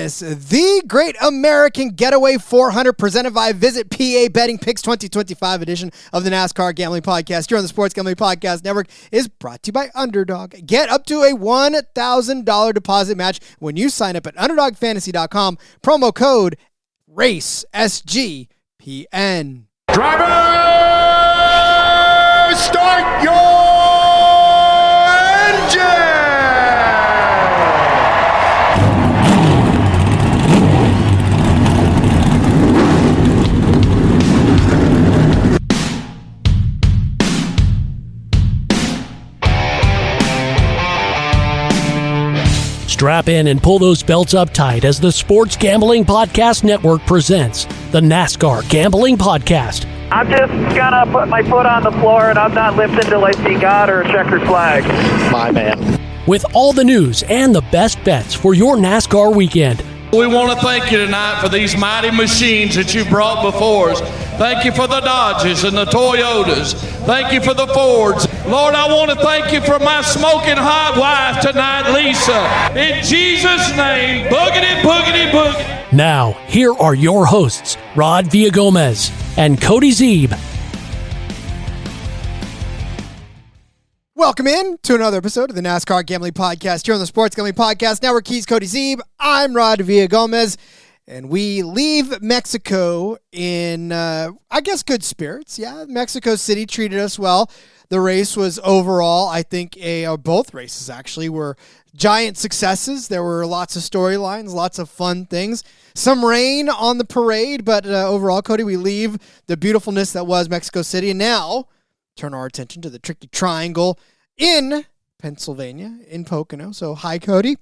is the Great American Getaway 400 presented by Visit PA Betting Picks 2025 edition of the NASCAR Gambling Podcast here on the Sports Gambling Podcast Network is brought to you by Underdog. Get up to a $1,000 deposit match when you sign up at UnderdogFantasy.com. Promo code RACE, SGPN. Driver, start your engine! Strap in and pull those belts up tight as the Sports Gambling Podcast Network presents the NASCAR Gambling Podcast. I'm just gonna put my foot on the floor and I'm not lifting till I see God or a checkered flag. My man. With all the news and the best bets for your NASCAR weekend. We want to thank you tonight for these mighty machines that you brought before us. Thank you for the Dodges and the Toyotas. Thank you for the Fords. Lord, I want to thank you for my smoking hot wife tonight, Lisa. In Jesus' name, boogity, boogity, boogity. Now, here are your hosts, Rod Villagomez and Cody Zeeb. Welcome in to another episode of the NASCAR Gambling Podcast here on the Sports Gambling Podcast Network. He's Cody Zeeb. I'm Rod Villagomez. And we leave Mexico in, I guess, good spirits. Yeah, Mexico City treated us well. The race was overall, I think, both races actually were giant successes. There were lots of storylines, lots of fun things. Some rain on the parade, but overall, Cody, we leave the beautifulness that was Mexico City. And now turn our attention to the tricky triangle in Pennsylvania, in Pocono. So, hi, Cody.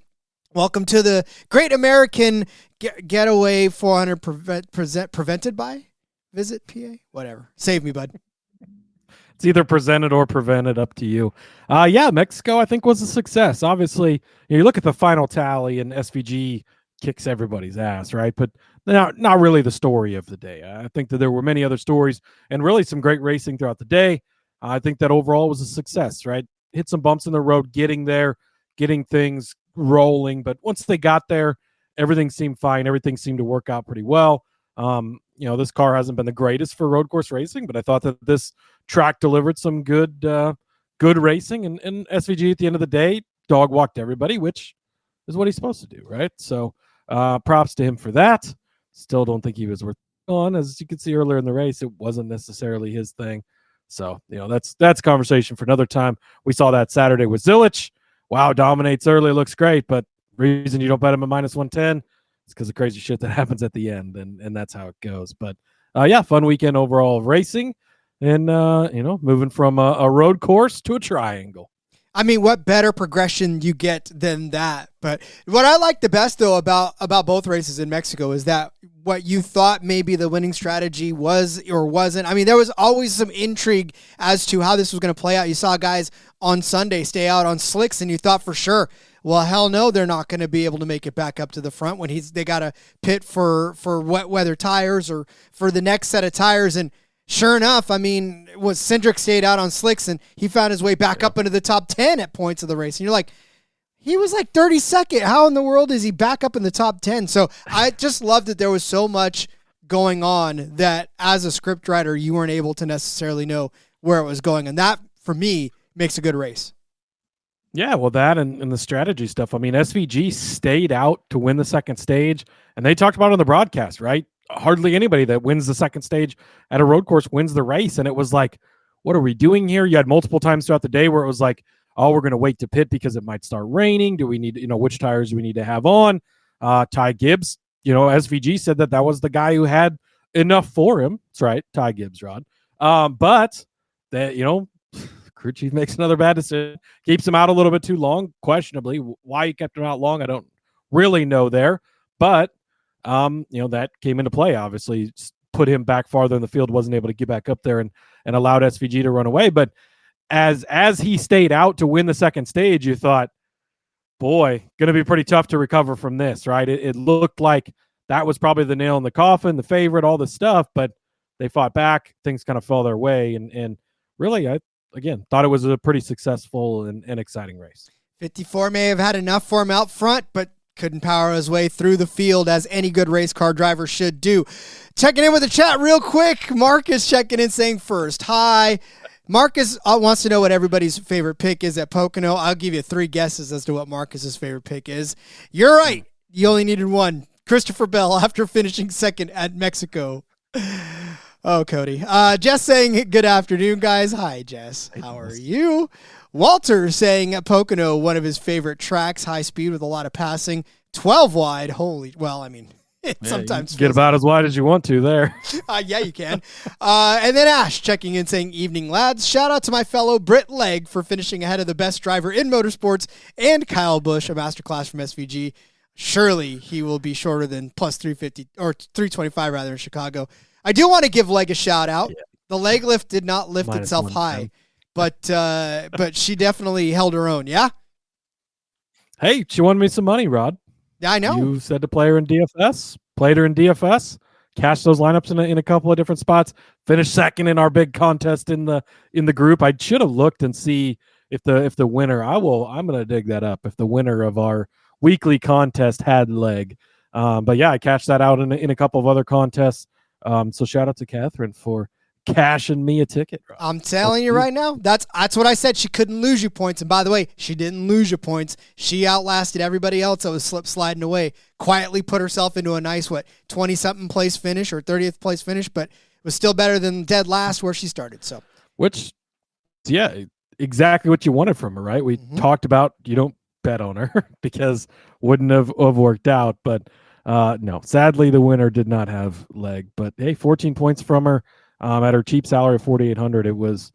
Welcome to the Great American Getaway 400 prevented by Visit PA? Whatever. Save me, bud. It's either presented or prevented, up to you. Yeah, Mexico, I think, was a success. Obviously, you look at the final tally and SVG kicks everybody's ass, right? But not really the story of the day. I think that there were many other stories and really some great racing throughout the day. I think that overall was a success, right? Hit some bumps in the road getting there, getting things rolling, but once they got there, everything seemed fine. Everything seemed to work out pretty well. This car hasn't been the greatest for road course racing, but I thought that this track delivered some good racing, and SVG at the end of the day dog walked everybody, which is what he's supposed to do, right? So props to him for that. Still don't think he was worth on. As you could see earlier in the race, it wasn't necessarily his thing. So, that's conversation for another time. We saw that Saturday with Zilich. Wow, dominates early, looks great, but reason you don't bet him at minus 110 is because of crazy shit that happens at the end, and that's how it goes. But, fun weekend overall of racing and, moving from a road course to a triangle. I mean, what better progression you get than that? But what I like the best, though, about both races in Mexico is that what you thought maybe the winning strategy was or wasn't. I mean, there was always some intrigue as to how this was going to play out. You saw guys on Sunday stay out on slicks, and you thought for sure, well, hell no, they're not going to be able to make it back up to the front when they got to pit for wet weather tires or for the next set of tires. And sure enough, I mean, Cindric stayed out on slicks, and he found his way back up into the top 10 at points of the race. And you're like, he was like 32nd. How in the world is he back up in the top 10? So I just love that there was so much going on that as a scriptwriter, you weren't able to necessarily know where it was going. And that, for me, makes a good race. Yeah, well, that and the strategy stuff. I mean, SVG stayed out to win the second stage, and they talked about it on the broadcast, right? Hardly anybody that wins the second stage at a road course wins the race. And it was like, what are we doing here? You had multiple times throughout the day where it was like, oh, we're going to wait to pit because it might start raining. Do we need, which tires do we need to have on? Ty Gibbs, SVG said that was the guy who had enough for him. That's right. Ty Gibbs, Rod. But that, crew chief makes another bad decision, keeps him out a little bit too long, questionably. Why he kept him out long, I don't really know there. But, that came into play, obviously. Put him back farther in the field, wasn't able to get back up there and allowed SVG to run away. But as he stayed out to win the second stage, you thought, boy, going to be pretty tough to recover from this, right? It looked like that was probably the nail in the coffin, the favorite, all this stuff, but they fought back. Things kind of fell their way. And really, I thought it was a pretty successful and exciting race. 54 may have had enough for him out front, but couldn't power his way through the field as any good race car driver should do. Checking in with the chat real quick. Marcus checking in saying first, hi. Marcus wants to know what everybody's favorite pick is at Pocono. I'll give you 3 guesses as to what Marcus's favorite pick is. You're right. You only needed 1. Christopher Bell after finishing second at Mexico. Oh, Cody. Jess saying good afternoon, guys. Hi, Jess. How are you? Walter saying at Pocono, one of his favorite tracks, high speed with a lot of passing, 12 wide. Sometimes get about as wide as you want to there. Yeah, you can. And then Ash checking in saying, evening, lads. Shout out to my fellow Britt Legg for finishing ahead of the best driver in motorsports and Kyle Busch, a masterclass from SVG. Surely he will be shorter than plus 350 or 325 rather in Chicago. I do want to give Legg a shout out. Yeah. The leg lift did not lift itself high, but she definitely held her own. Yeah. Hey, she won me some money, Rod. Yeah, I know. You said to play her in DFS, played her in DFS, cashed those lineups in a couple of different spots, finished second in our big contest in the group. I should have looked and see if the winner. I'm going to dig that up. If the winner of our weekly contest had Legg. But yeah, I cashed that out in a couple of other contests. So shout out to Catherine for cashing me a ticket. Rob. I'm telling you right now, that's what I said. She couldn't lose you points. And by the way, she didn't lose you points. She outlasted everybody else that was sliding away. Quietly put herself into a nice, 20-something place finish or 30th place finish, but it was still better than dead last where she started. So, which, yeah, exactly what you wanted from her, right? We talked about you don't bet on her because wouldn't have worked out, but no, sadly the winner did not have Legg. But hey, 14 points from her. At her cheap salary of $4,800, it was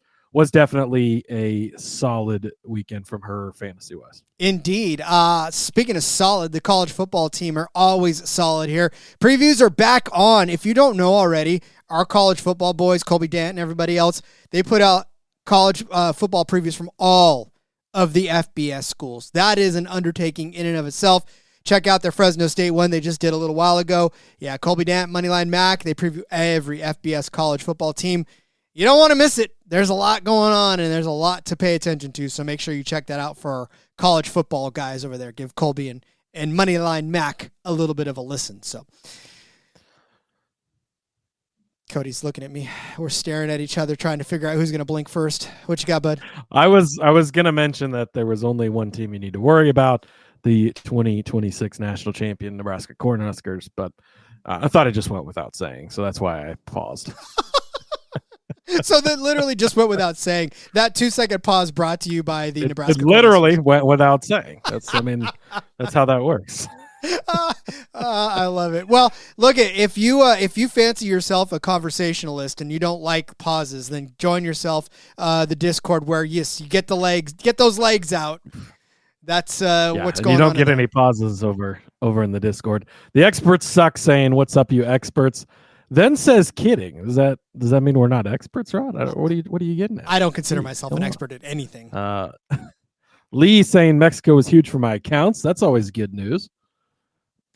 definitely a solid weekend from her fantasy-wise. Indeed. Speaking of solid, the college football team are always solid here. Previews are back on. If you don't know already, our college football boys, Colby Dant and everybody else, they put out college football previews from all of the FBS schools. That is an undertaking in and of itself. Check out their Fresno State one they just did a little while ago. Yeah, Colby Dant, Moneyline Mac, they preview every FBS college football team. You don't want to miss it. There's a lot going on, and there's a lot to pay attention to, so make sure you check that out for our college football guys over there. Give Colby and Moneyline Mac a little bit of a listen. So Cody's looking at me. We're staring at each other trying to figure out who's going to blink first. What you got, bud? I was going to mention that there was only one team you need to worry about, the 2026 national champion Nebraska Cornhuskers, but I thought it just went without saying, so that's why I paused. So that literally just went without saying. That 2-second pause brought to you by the Nebraska. It literally went without saying. That's how that works. I love it. Well, look at if you fancy yourself a conversationalist and you don't like pauses, then join yourself the Discord where you get those legs out. That's what's going on. You don't get any pauses over in the Discord. The experts suck saying, "What's up, you experts?" Then says, "Kidding." Does that mean we're not experts, Rod? What are you getting at? I don't consider myself an expert at anything. Lee saying Mexico is huge for my accounts. That's always good news.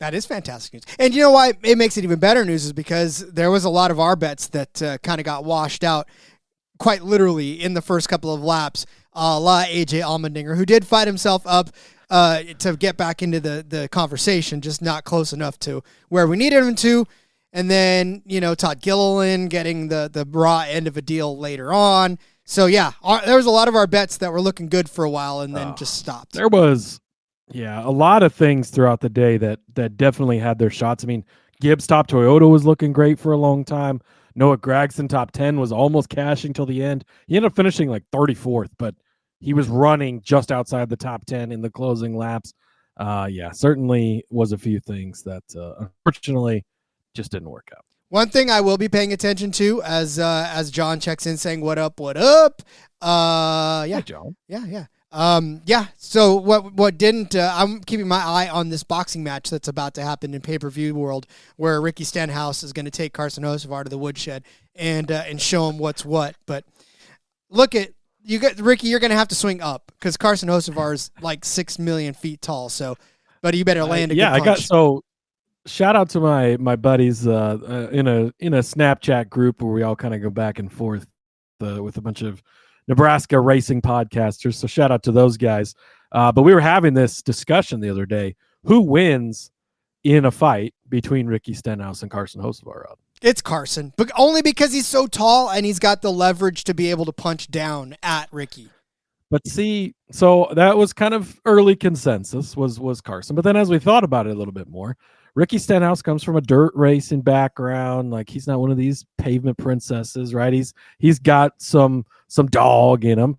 That is fantastic news. And you know why it makes it even better news is because there was a lot of our bets that kind of got washed out quite literally in the first couple of laps. La AJ Allmendinger, who did fight himself up to get back into the conversation, just not close enough to where we needed him to. And then, Todd Gilliland getting the raw end of a deal later on. So, yeah, there was a lot of our bets that were looking good for a while and then just stopped. There was, a lot of things throughout the day that definitely had their shots. I mean, Gibbs top Toyota was looking great for a long time. Noah Gragson top 10 was almost cashing till the end. He ended up finishing like 34th, but he was running just outside the top 10 in the closing laps. Certainly was a few things that unfortunately just didn't work out. One thing I will be paying attention to as John checks in saying, what up? Hey, John. Yeah. So what didn't, I'm keeping my eye on this boxing match that's about to happen in pay-per-view world where Ricky Stenhouse is going to take Carson Hocevar to the woodshed and show him what's what. But look at, Ricky, you're going to have to swing up because Carson Hocevar is like 6 million feet tall. So, but you better land a good punch. Shout out to my buddies in a Snapchat group where we all kind of go back and forth with a bunch of Nebraska racing podcasters. So shout out to those guys. But we were having this discussion the other day. who wins in a fight between Ricky Stenhouse and Carson Hocevar? It's Carson, but only because he's so tall and he's got the leverage to be able to punch down at Ricky. But see, so that was kind of early consensus was Carson. But then as we thought about it a little bit more, Ricky Stenhouse comes from a dirt racing background. Like, he's not one of these pavement princesses, right? He's got some dog in him.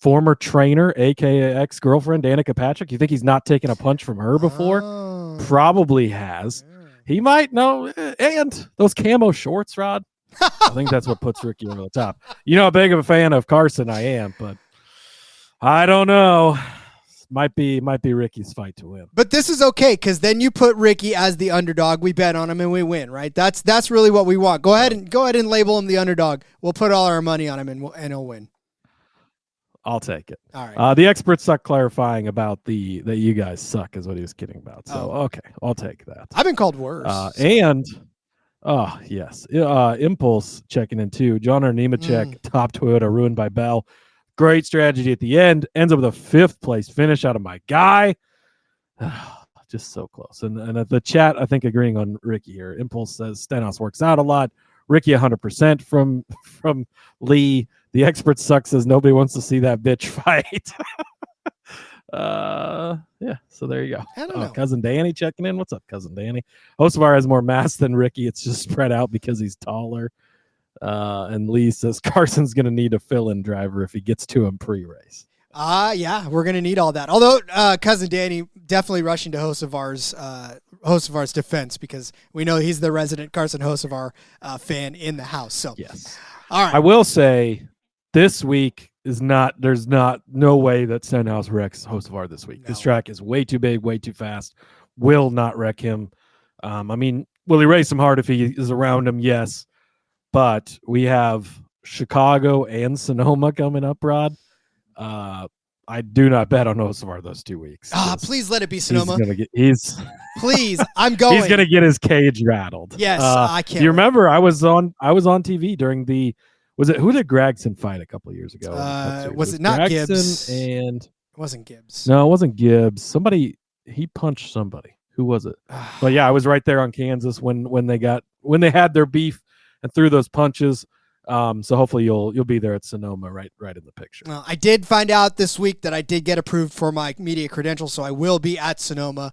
Former trainer, aka ex-girlfriend Danica Patrick. You think he's not taken a punch from her before? Oh. Probably has. He might know. And those camo shorts, Rod. I think that's what puts Ricky over the top. You know how big of a fan of Carson I am, but I don't know. Might be Ricky's fight to win. But this is okay, because then you put Ricky as the underdog. We bet on him and we win, right? That's really what we want. Go ahead and label him the underdog. We'll put all our money on him and he'll win. I'll take it. All right. The experts suck clarifying about that you guys suck is what he was kidding about. So okay, I'll take that. I've been called worse. Yes. Impulse checking in too. John Nemechek, top Toyota, ruined by Bell. Great strategy at the end. Ends up with a 5th place finish out of my guy. Just so close. And at the chat, I think agreeing on Ricky here. Impulse says Stenhouse works out a lot. Ricky 100% from Lee. The expert suck says nobody wants to see that bitch fight. Yeah, so there you go. I don't know. Cousin Danny checking in. What's up, Cousin Danny? Hocevar has more mass than Ricky. It's just spread out because he's taller. And Lee says Carson's going to need a fill-in driver if he gets to him pre-race. Yeah, we're going to need all that. Although Cousin Danny definitely rushing to Hocevar's defense, because we know he's the resident Carson Hocevar fan in the house. So yes. All right. I will say this week there's no way that Stenhouse wrecks Hocevar this week. No. This track is way too big, way too fast. Will not wreck him. I mean, will he race him hard if he is around him? Yes. But we have Chicago and Sonoma coming up, Rod. I do not bet on Hocevar those 2 weeks. Please let it be Sonoma. Please, I'm going. He's gonna get his cage rattled. Yes, I can't. Do you remember I was on TV during who did Gregson fight a couple of years ago? Was it not Gregson Gibbs? And it wasn't Gibbs. No, it wasn't Gibbs. He punched somebody. Who was it? But yeah, I was right there on Kansas when they had their beef and threw those punches. So hopefully you'll be there at Sonoma right in the picture. Well, I did find out this week that I did get approved for my media credentials, so I will be at Sonoma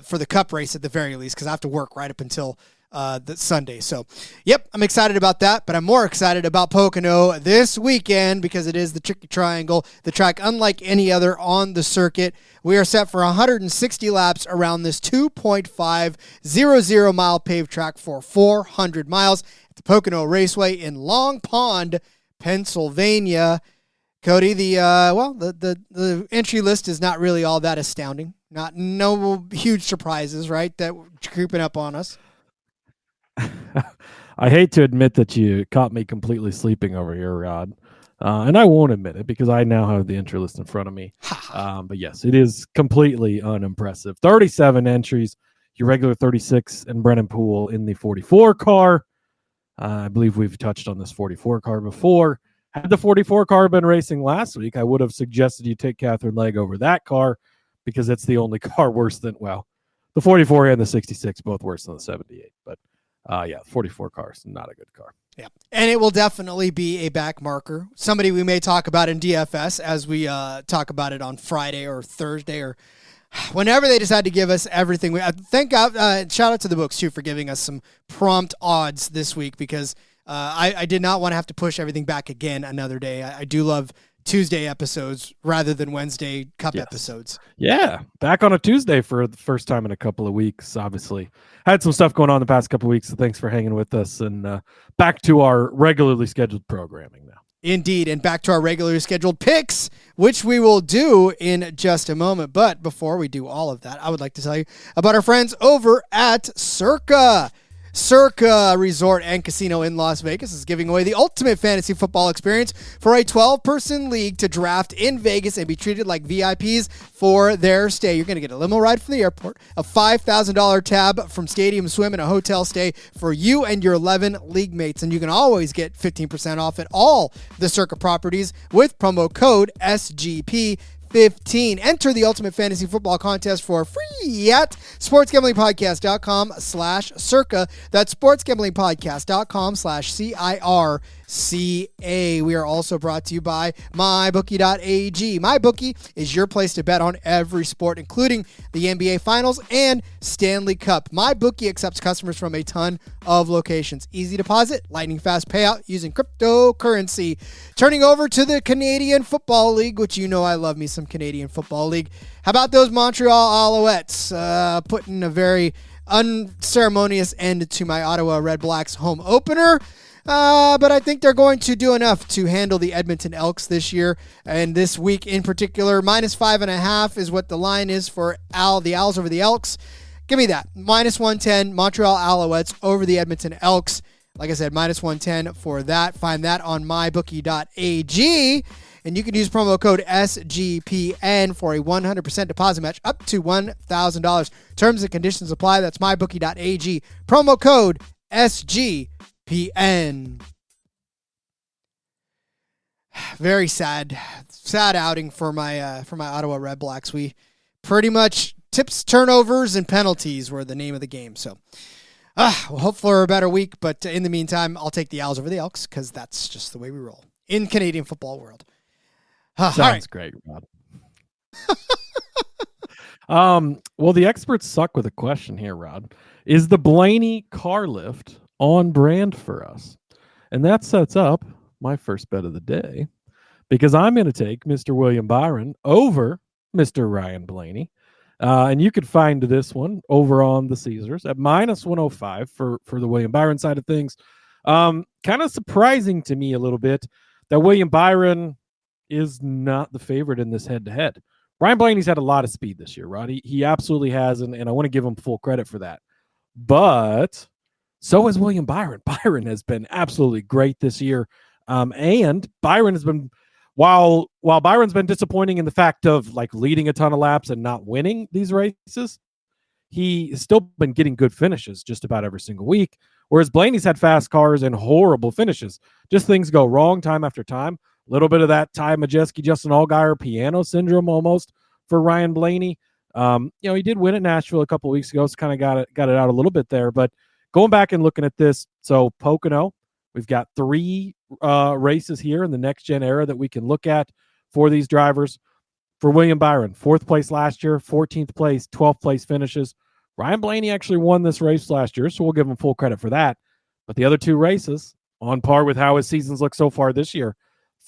for the Cup race at the very least, because I have to work right up until the Sunday. So, yep, I'm excited about that, but I'm more excited about Pocono this weekend because it is the Tricky Triangle, the track unlike any other on the circuit. We are set for 160 laps around this 2.500 mile paved track for 400 miles. The Pocono Raceway in Long Pond, Pennsylvania. Cody, the entry list is not really all that astounding. No huge surprises, right? That creeping up on us. I hate to admit that you caught me completely sleeping over here, Rod. And I won't admit it because I now have the entry list in front of me. But yes, it is completely unimpressive. 37 entries, your regular 36, and Brennan Poole in the 44 car. I believe we've touched on this 44 car before. Had the 44 car been racing last week, I would have suggested you take Catherine Legge over that car because it's the only car worse than, the 44 and the 66, both worse than the 78. But 44 car is not a good car. Yeah, and it will definitely be a back marker. Somebody we may talk about in DFS as we talk about it on Friday or Thursday or whenever they decide to give us everything. Thank God, shout out to the books, too, for giving us some prompt odds this week because I did not want to have to push everything back again another day. I do love Tuesday episodes rather than Wednesday Cup episodes. Yeah, back on a Tuesday for the first time in a couple of weeks, obviously. Had some stuff going on the past couple of weeks, so thanks for hanging with us. And back to our regularly scheduled programming now. Indeed, and back to our regularly scheduled picks, which we will do in just a moment. But before we do all of that, I would like to tell you about our friends over at Circa. Circa Resort and Casino in Las Vegas is giving away the ultimate fantasy football experience for a 12-person league to draft in Vegas and be treated like VIPs for their stay. You're going to get a limo ride from the airport, a $5,000 tab from Stadium Swim, and a hotel stay for you and your 11 league mates. And you can always get 15% off at all the Circa properties with promo code SGP. 15. Enter the Ultimate Fantasy Football Contest for free at sportsgamblingpodcast.com/circa. That's sportsgamblingpodcast.com/CIRCA. We are also brought to you by mybookie.ag. MyBookie is your place to bet on every sport, including the NBA Finals and Stanley Cup. MyBookie accepts customers from a ton of locations. Easy deposit, lightning fast payout using cryptocurrency. Turning over to the Canadian Football League, which you know I love me some Canadian Football League. How about those Montreal Alouettes putting a very unceremonious end to my Ottawa Red Blacks home opener? But I think they're going to do enough to handle the Edmonton Elks this year. And this week in particular, -5.5 is what the line is for the Owls over the Elks. Give me that. -110, Montreal Alouettes over the Edmonton Elks. Like I said, -110 for that. Find that on mybookie.ag. And you can use promo code SGPN for a 100% deposit match up to $1,000. Terms and conditions apply. That's mybookie.ag. Promo code SGPN. Very sad outing for my Ottawa Red Blacks. We pretty much tips, turnovers, and penalties were the name of the game. So we'll hope for a better week. But in the meantime, I'll take the Owls over the Elks because that's just the way we roll in Canadian football world. Sounds great, Rod. Well, the experts suck with a question here, Rod. Is the Blaney car lift on brand for us? And that sets up my first bet of the day because I'm going to take Mr. William Byron over Mr. Ryan Blaney. And you could find this one over on the Caesars at -105 for the William Byron side of things. Kind of surprising to me a little bit that William Byron is not the favorite in this head-to-head. Ryan Blaney's had a lot of speed this year, Roddy. He absolutely has, and I want to give him full credit for that. But so has William Byron. Byron has been absolutely great this year. And Byron has been, while Byron's been disappointing in the fact of like leading a ton of laps and not winning these races, he's still been getting good finishes just about every single week. Whereas Blaney's had fast cars and horrible finishes. Just things go wrong time after time. A little bit of that Ty Majeski, Justin Allgaier piano syndrome almost for Ryan Blaney. He did win at Nashville a couple of weeks ago, so kind of got it out a little bit there. But going back and looking at this, so Pocono, we've got 3 races here in the next-gen era that we can look at for these drivers. For William Byron, 4th place last year, 14th place, 12th place finishes. Ryan Blaney actually won this race last year, so we'll give him full credit for that. But the other 2 races, on par with how his seasons look so far this year,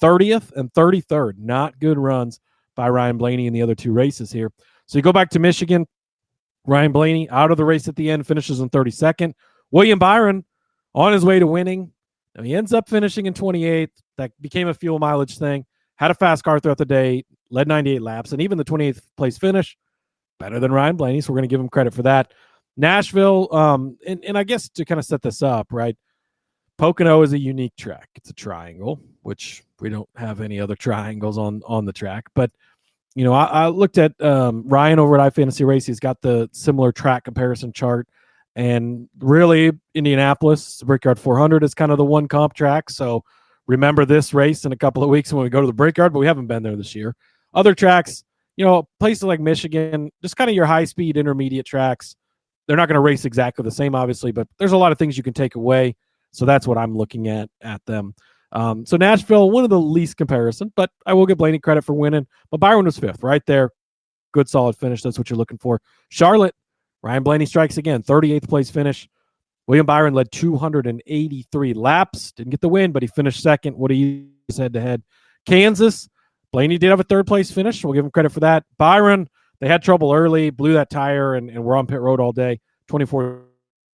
30th and 33rd. Not good runs by Ryan Blaney in the other 2 races here. So you go back to Michigan. Ryan Blaney out of the race at the end, finishes in 32nd. William Byron on his way to winning. And he ends up finishing in 28th. That became a fuel mileage thing. Had a fast car throughout the day, led 98 laps, and even the 28th place finish, better than Ryan Blaney. So we're going to give him credit for that. Nashville, and I guess to kind of set this up, right? Pocono is a unique track. It's a triangle, which we don't have any other triangles on the track. But, I looked at Ryan over at iFantasy Race. He's got the similar track comparison chart. And really, Indianapolis, Brickyard 400 is kind of the one comp track. So remember this race in a couple of weeks when we go to the Brickyard, but we haven't been there this year. Other tracks, places like Michigan, just kind of your high-speed intermediate tracks. They're not going to race exactly the same, obviously, but there's a lot of things you can take away. So that's what I'm looking at them. So Nashville, one of the least comparison, but I will give Blaney credit for winning. But Byron was 5th, right there. Good, solid finish. That's what you're looking for. Charlotte, Ryan Blaney strikes again, 38th place finish. William Byron led 283 laps. Didn't get the win, but he finished 2nd. What do you head-to-head? Kansas, Blaney did have a 3rd place finish. We'll give him credit for that. Byron, they had trouble early, blew that tire, and we're on pit road all day. 24th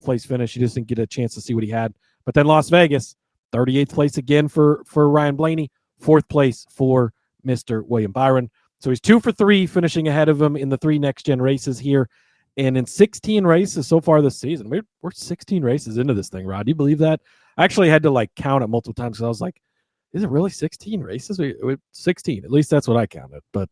place finish. He just didn't get a chance to see what he had. But then Las Vegas, 38th place again for Ryan Blaney, 4th place for Mr. William Byron. So he's 2 for 3, finishing ahead of him in the 3 next-gen races here. And in 16 races so far this season, we're 16 races into this thing, Rod. Do you believe that? I actually had to count it multiple times because I was like, is it really 16 races? 16. At least that's what I counted. But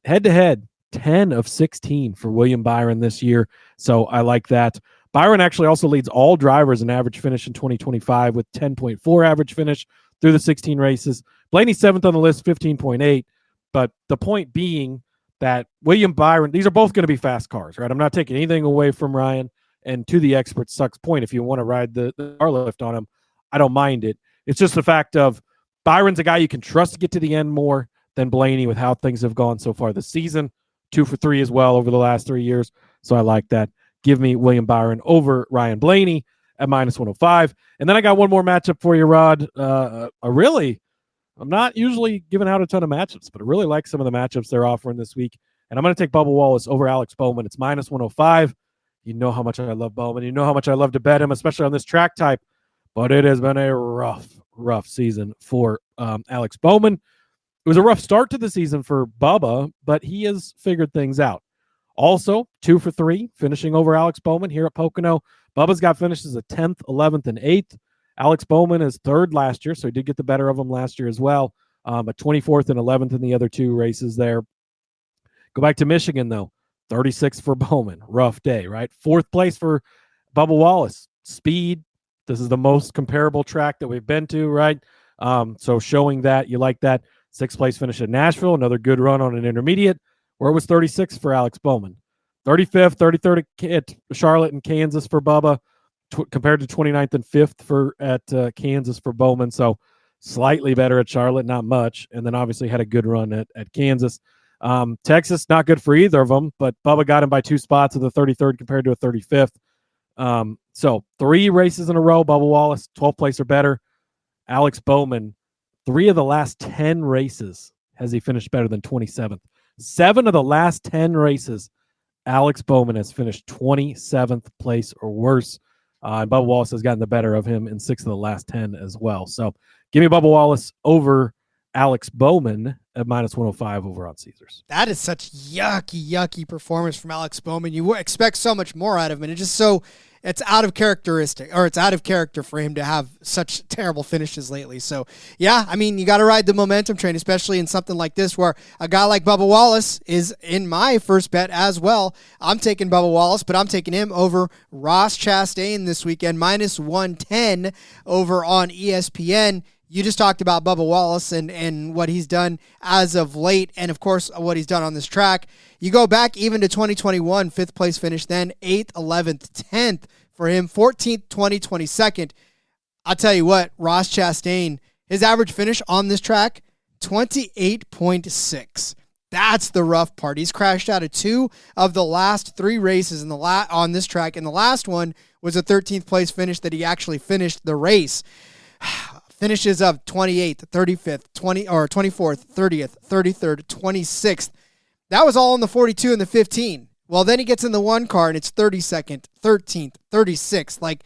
head-to-head, 10 of 16 for William Byron this year. So I like that. Byron actually also leads all drivers in average finish in 2025 with 10.4 average finish through the 16 races. Blaney 7th on the list, 15.8. But the point being that William Byron, these are both going to be fast cars, right? I'm not taking anything away from Ryan. And to the expert Sucks point, if you want to ride the car lift on him, I don't mind it. It's just the fact of Byron's a guy you can trust to get to the end more than Blaney with how things have gone so far this season. 2 for 3 as well over the last 3 years. So I like that. Give me William Byron over Ryan Blaney at -105. And then I got one more matchup for you, Rod. I'm not usually giving out a ton of matchups, but I really like some of the matchups they're offering this week. And I'm going to take Bubba Wallace over Alex Bowman. It's -105. You know how much I love Bowman. You know how much I love to bet him, especially on this track type. But it has been a rough season for Alex Bowman. It was a rough start to the season for Bubba, but he has figured things out. Also, 2 for 3, finishing over Alex Bowman here at Pocono. Bubba's got finishes at 10th, 11th, and 8th. Alex Bowman is 3rd last year, so he did get the better of him last year as well. But 24th and 11th in the other 2 races there. Go back to Michigan, though. 36th for Bowman. Rough day, right? 4th place for Bubba Wallace. Speed. This is the most comparable track that we've been to, right? So showing that you like that. 6th place finish at Nashville. Another good run on an intermediate, where it was 36th for Alex Bowman. 35th, 33rd at Charlotte and Kansas for Bubba. Compared to 29th and 5th at Kansas for Bowman. So slightly better at Charlotte, not much. And then obviously had a good run at Kansas. Texas, not good for either of them, but Bubba got him by 2 spots of the 33rd compared to a 35th. So 3 races in a row, Bubba Wallace, 12th place or better. Alex Bowman, 3 of the last 10 races has he finished better than 27th. 7 of the last 10 races, Alex Bowman has finished 27th place or worse. And Bubba Wallace has gotten the better of him in 6 of the last 10 as well. So give me Bubba Wallace over Alex Bowman at -105 over on Caesars. That is such yucky performance from Alex Bowman. You expect so much more out of him, and it's out of character for him to have such terrible finishes lately. So, yeah, I mean, you got to ride the momentum train, especially in something like this where a guy like Bubba Wallace is in my first bet as well. I'm taking Bubba Wallace, but I'm taking him over Ross Chastain this weekend, -110 over on ESPN. You just talked about Bubba Wallace and what he's done as of late, and, of course, what he's done on this track. You go back even to 2021, 5th place finish then, 8th, 11th, 10th for him, 14th, 20, 22nd. I'll tell you what, Ross Chastain, his average finish on this track, 28.6. That's the rough part. He's crashed out of 2 of the last 3 races on this track, and the last one was a 13th place finish that he actually finished the race. Finishes of 28th, 35th, 24th, 30th, 33rd, 26th. That was all in the 42 and the 15. Well, then he gets in the 1 car and it's 32nd, 13th, 36th. Like,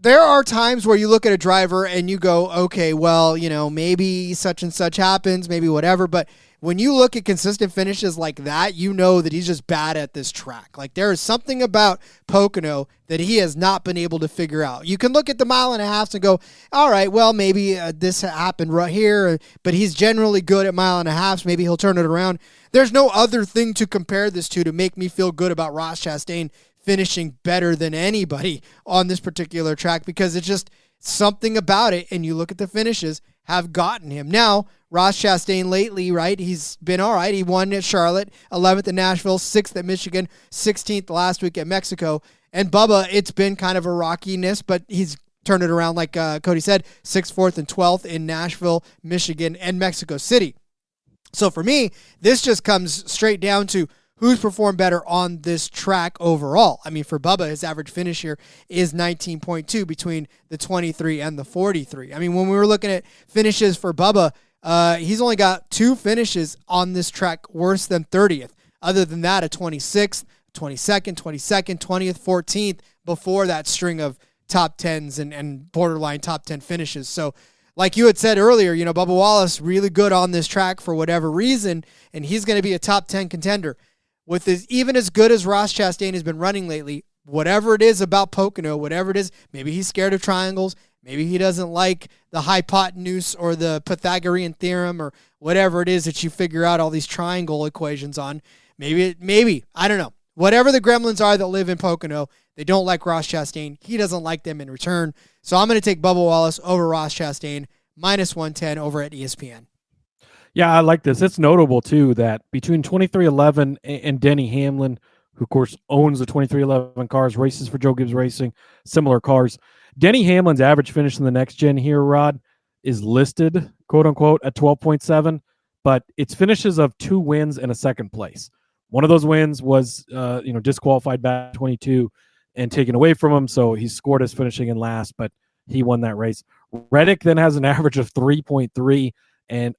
there are times where you look at a driver and you go, okay, well, maybe such and such happens, maybe whatever. But when you look at consistent finishes like that, you know that he's just bad at this track. Like, there is something about Pocono that he has not been able to figure out. You can look at the 1.5 miles and go, all right, well, maybe this happened right here, but he's generally good at 1.5 miles. Maybe he'll turn it around. There's no other thing to compare this to make me feel good about Ross Chastain finishing better than anybody on this particular track, because it's just something about it, and you look at the finishes, have gotten him. Now, Ross Chastain lately, right, he's been all right. He won at Charlotte, 11th at Nashville, 6th at Michigan, 16th last week at Mexico. And Bubba, it's been kind of a rockiness, but he's turned it around, like Cody said, 6th, 4th, and 12th in Nashville, Michigan, and Mexico City. So for me, this just comes straight down to who's performed better on this track overall. I mean, for Bubba, his average finish here is 19.2 between the 23 and the 43. I mean, when we were looking at finishes for Bubba, he's only got 2 finishes on this track worse than 30th. Other than that, a 26th, 22nd, 20th, 14th before that string of top 10s and borderline top 10 finishes. So like you had said earlier, Bubba Wallace really good on this track for whatever reason, and he's going to be a top 10 contender. With even as good as Ross Chastain has been running lately, whatever it is about Pocono, whatever it is, maybe he's scared of triangles, maybe he doesn't like the hypotenuse or the Pythagorean theorem or whatever it is that you figure out all these triangle equations on. Maybe, I don't know. Whatever the gremlins are that live in Pocono, they don't like Ross Chastain. He doesn't like them in return. So I'm going to take Bubba Wallace over Ross Chastain, -110 over at ESPN. Yeah, I like this. It's notable too that between 2311 and Denny Hamlin, who of course owns the 2311 cars, races for Joe Gibbs Racing, similar cars. Denny Hamlin's average finish in the next gen here, Rod, is listed, quote unquote, at 12.7, but it's finishes of 2 wins and a second place. One of those wins was disqualified back in 22 and taken away from him, so he scored as finishing in last, but he won that race. Reddick then has an average of 3.3. And,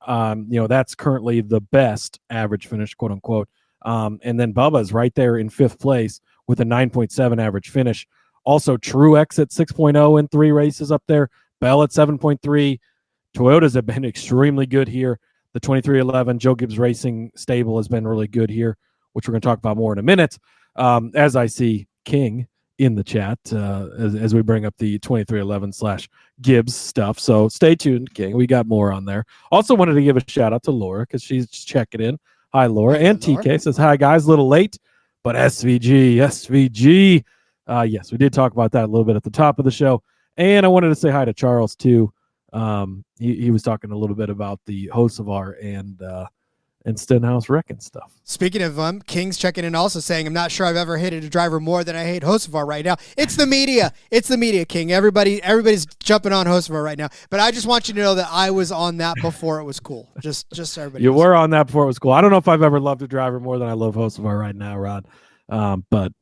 that's currently the best average finish, quote unquote. And then Bubba's right there in 5th place with a 9.7 average finish. Also, Truex at 6.0 in 3 races up there. Bell at 7.3. Toyotas have been extremely good here. The 2311 Joe Gibbs Racing stable has been really good here, which we're going to talk about more in a minute. As I see King in the chat as we bring up the 2311/Gibbs stuff. So stay tuned, King. We got more on there. Also wanted to give a shout out to Laura because she's checking in. Hi, Laura. And Laura. TK says, hi, guys. A little late, but SVG. Yes, we did talk about that a little bit at the top of the show. And I wanted to say hi to Charles, too. He was talking a little bit about the Hocevar and Stenhouse wrecking stuff. Speaking of King's checking in also saying, I'm not sure I've ever hated a driver more than I hate Hocevar right now. It's the media. It's the media, King. Everybody's jumping on Hocevar right now. But I just want you to know that I was on that before it was cool. Just so everybody You knows. were on that before it was cool. I don't know if I've ever loved a driver more than I love Hocevar right now, Rod. But,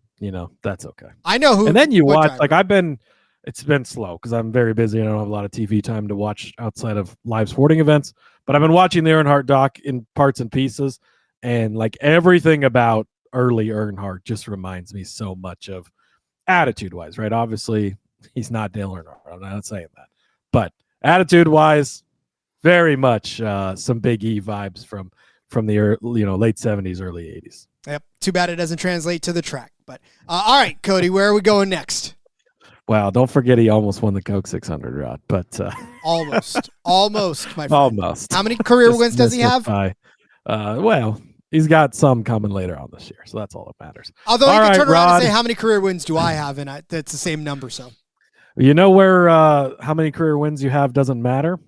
that's okay. I know who. And then you watch, driver. it's been slow because I'm very busy and I don't have a lot of TV time to watch outside of live sporting events. But I've been watching the Earnhardt doc in parts and pieces. And like everything about early Earnhardt just reminds me so much of attitude-wise, right? Obviously, he's not Dale Earnhardt. I'm not saying that. But attitude-wise, very much some Big E vibes from the late 70s, early 80s. Yep. Too bad it doesn't translate to the track. But all right, Cody, where are we going next? Wow, don't forget he almost won the Coke 600, Rod. But almost, my friend. Almost. How many career wins does he have? Well, he's got some coming later on this year, so that's all that matters. Although you can turn around and say, how many career wins do I have? And that's the same number. So, you know where how many career wins you have doesn't matter?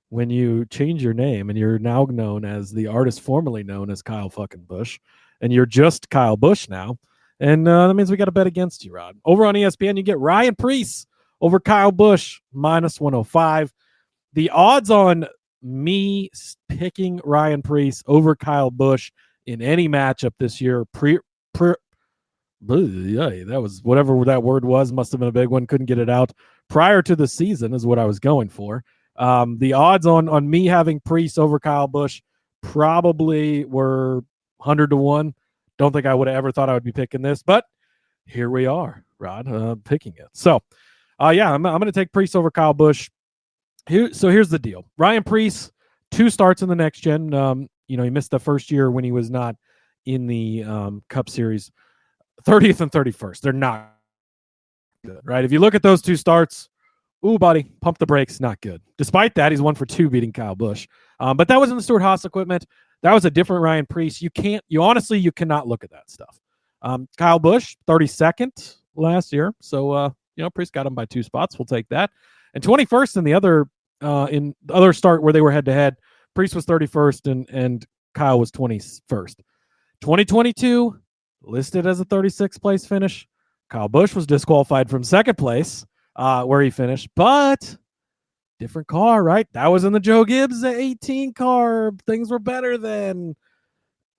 When you change your name and you're now known as the artist formerly known as Kyle fucking Busch, and you're just Kyle Busch now. And that means we got to bet against you, Rod. Over on ESPN, you get Ryan Preece over Kyle Busch, -105. The odds on me picking Ryan Preece over Kyle Busch in any matchup this year, that was whatever that word was, must have been a big one, couldn't get it out. Prior to the season is what I was going for. The odds on me having Preece over Kyle Busch probably were 100 to 1. Don't think I would have ever thought I would be picking this, but here we are, Rod, picking it. So, I'm going to take Preece over Kyle Busch. Here's the deal. Ryan Preece, 2 starts in the next gen. He missed the first year when he was not in the Cup Series. 30th and 31st. They're not good, right? If you look at those 2 starts, ooh, buddy, pump the brakes, not good. Despite that, he's 1 for 2 beating Kyle Busch. But that was in the Stewart-Haas equipment. That was a different Ryan Preece. You cannot look at that stuff. Kyle Busch, 32nd last year. So, Preece got him by 2 spots. We'll take that. And 21st in the other start where they were head-to-head. Preece was 31st and Kyle was 21st. 2022, listed as a 36th place finish. Kyle Busch was disqualified from 2nd place where he finished, but different car, right? That was in the Joe Gibbs 18 car. Things were better than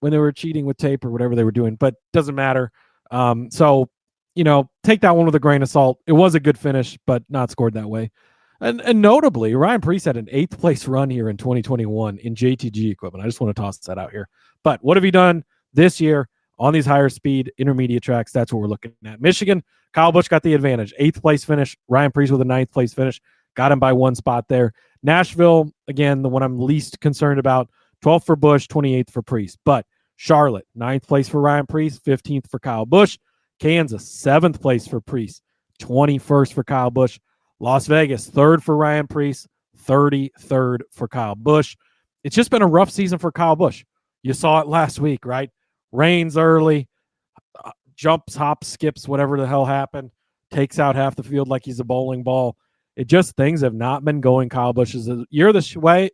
when they were cheating with tape or whatever they were doing, but doesn't matter. Take that one with a grain of salt. It was a good finish, but not scored that way. And notably, Ryan Preece had an 8th place run here in 2021 in JTG equipment. I just want to toss that out here. But what have you done this year on these higher speed intermediate tracks? That's what we're looking at. Michigan, Kyle Busch got the advantage. 8th place finish. Ryan Preece with a 9th place finish. Got him by 1 spot there. Nashville, again, the one I'm least concerned about. 12th for Busch, 28th for Preece. But Charlotte, 9th place for Ryan Preece, 15th for Kyle Busch. Kansas, 7th place for Preece, 21st for Kyle Busch. Las Vegas, 3rd for Ryan Preece, 33rd for Kyle Busch. It's just been a rough season for Kyle Busch. You saw it last week, right? Rains early, jumps, hops, skips, whatever the hell happened, takes out half the field like he's a bowling ball. Things have not been going Kyle Busch's year this way.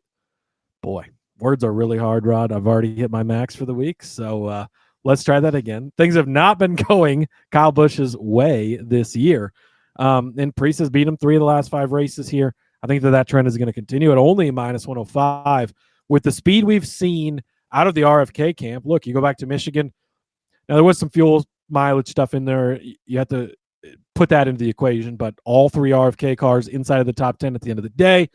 Boy, words are really hard, Rod. I've already hit my max for the week, so let's try that again. Things have not been going Kyle Busch's way this year. And Priest has beat him 3 of the last 5 races here. I think that trend is going to continue at only minus 105 with the speed we've seen out of the RFK camp. Look, you go back to Michigan. Now, there was some fuel mileage stuff in there. You have to put that into the equation, but all 3 RFK cars inside of the top 10 at the end of the day.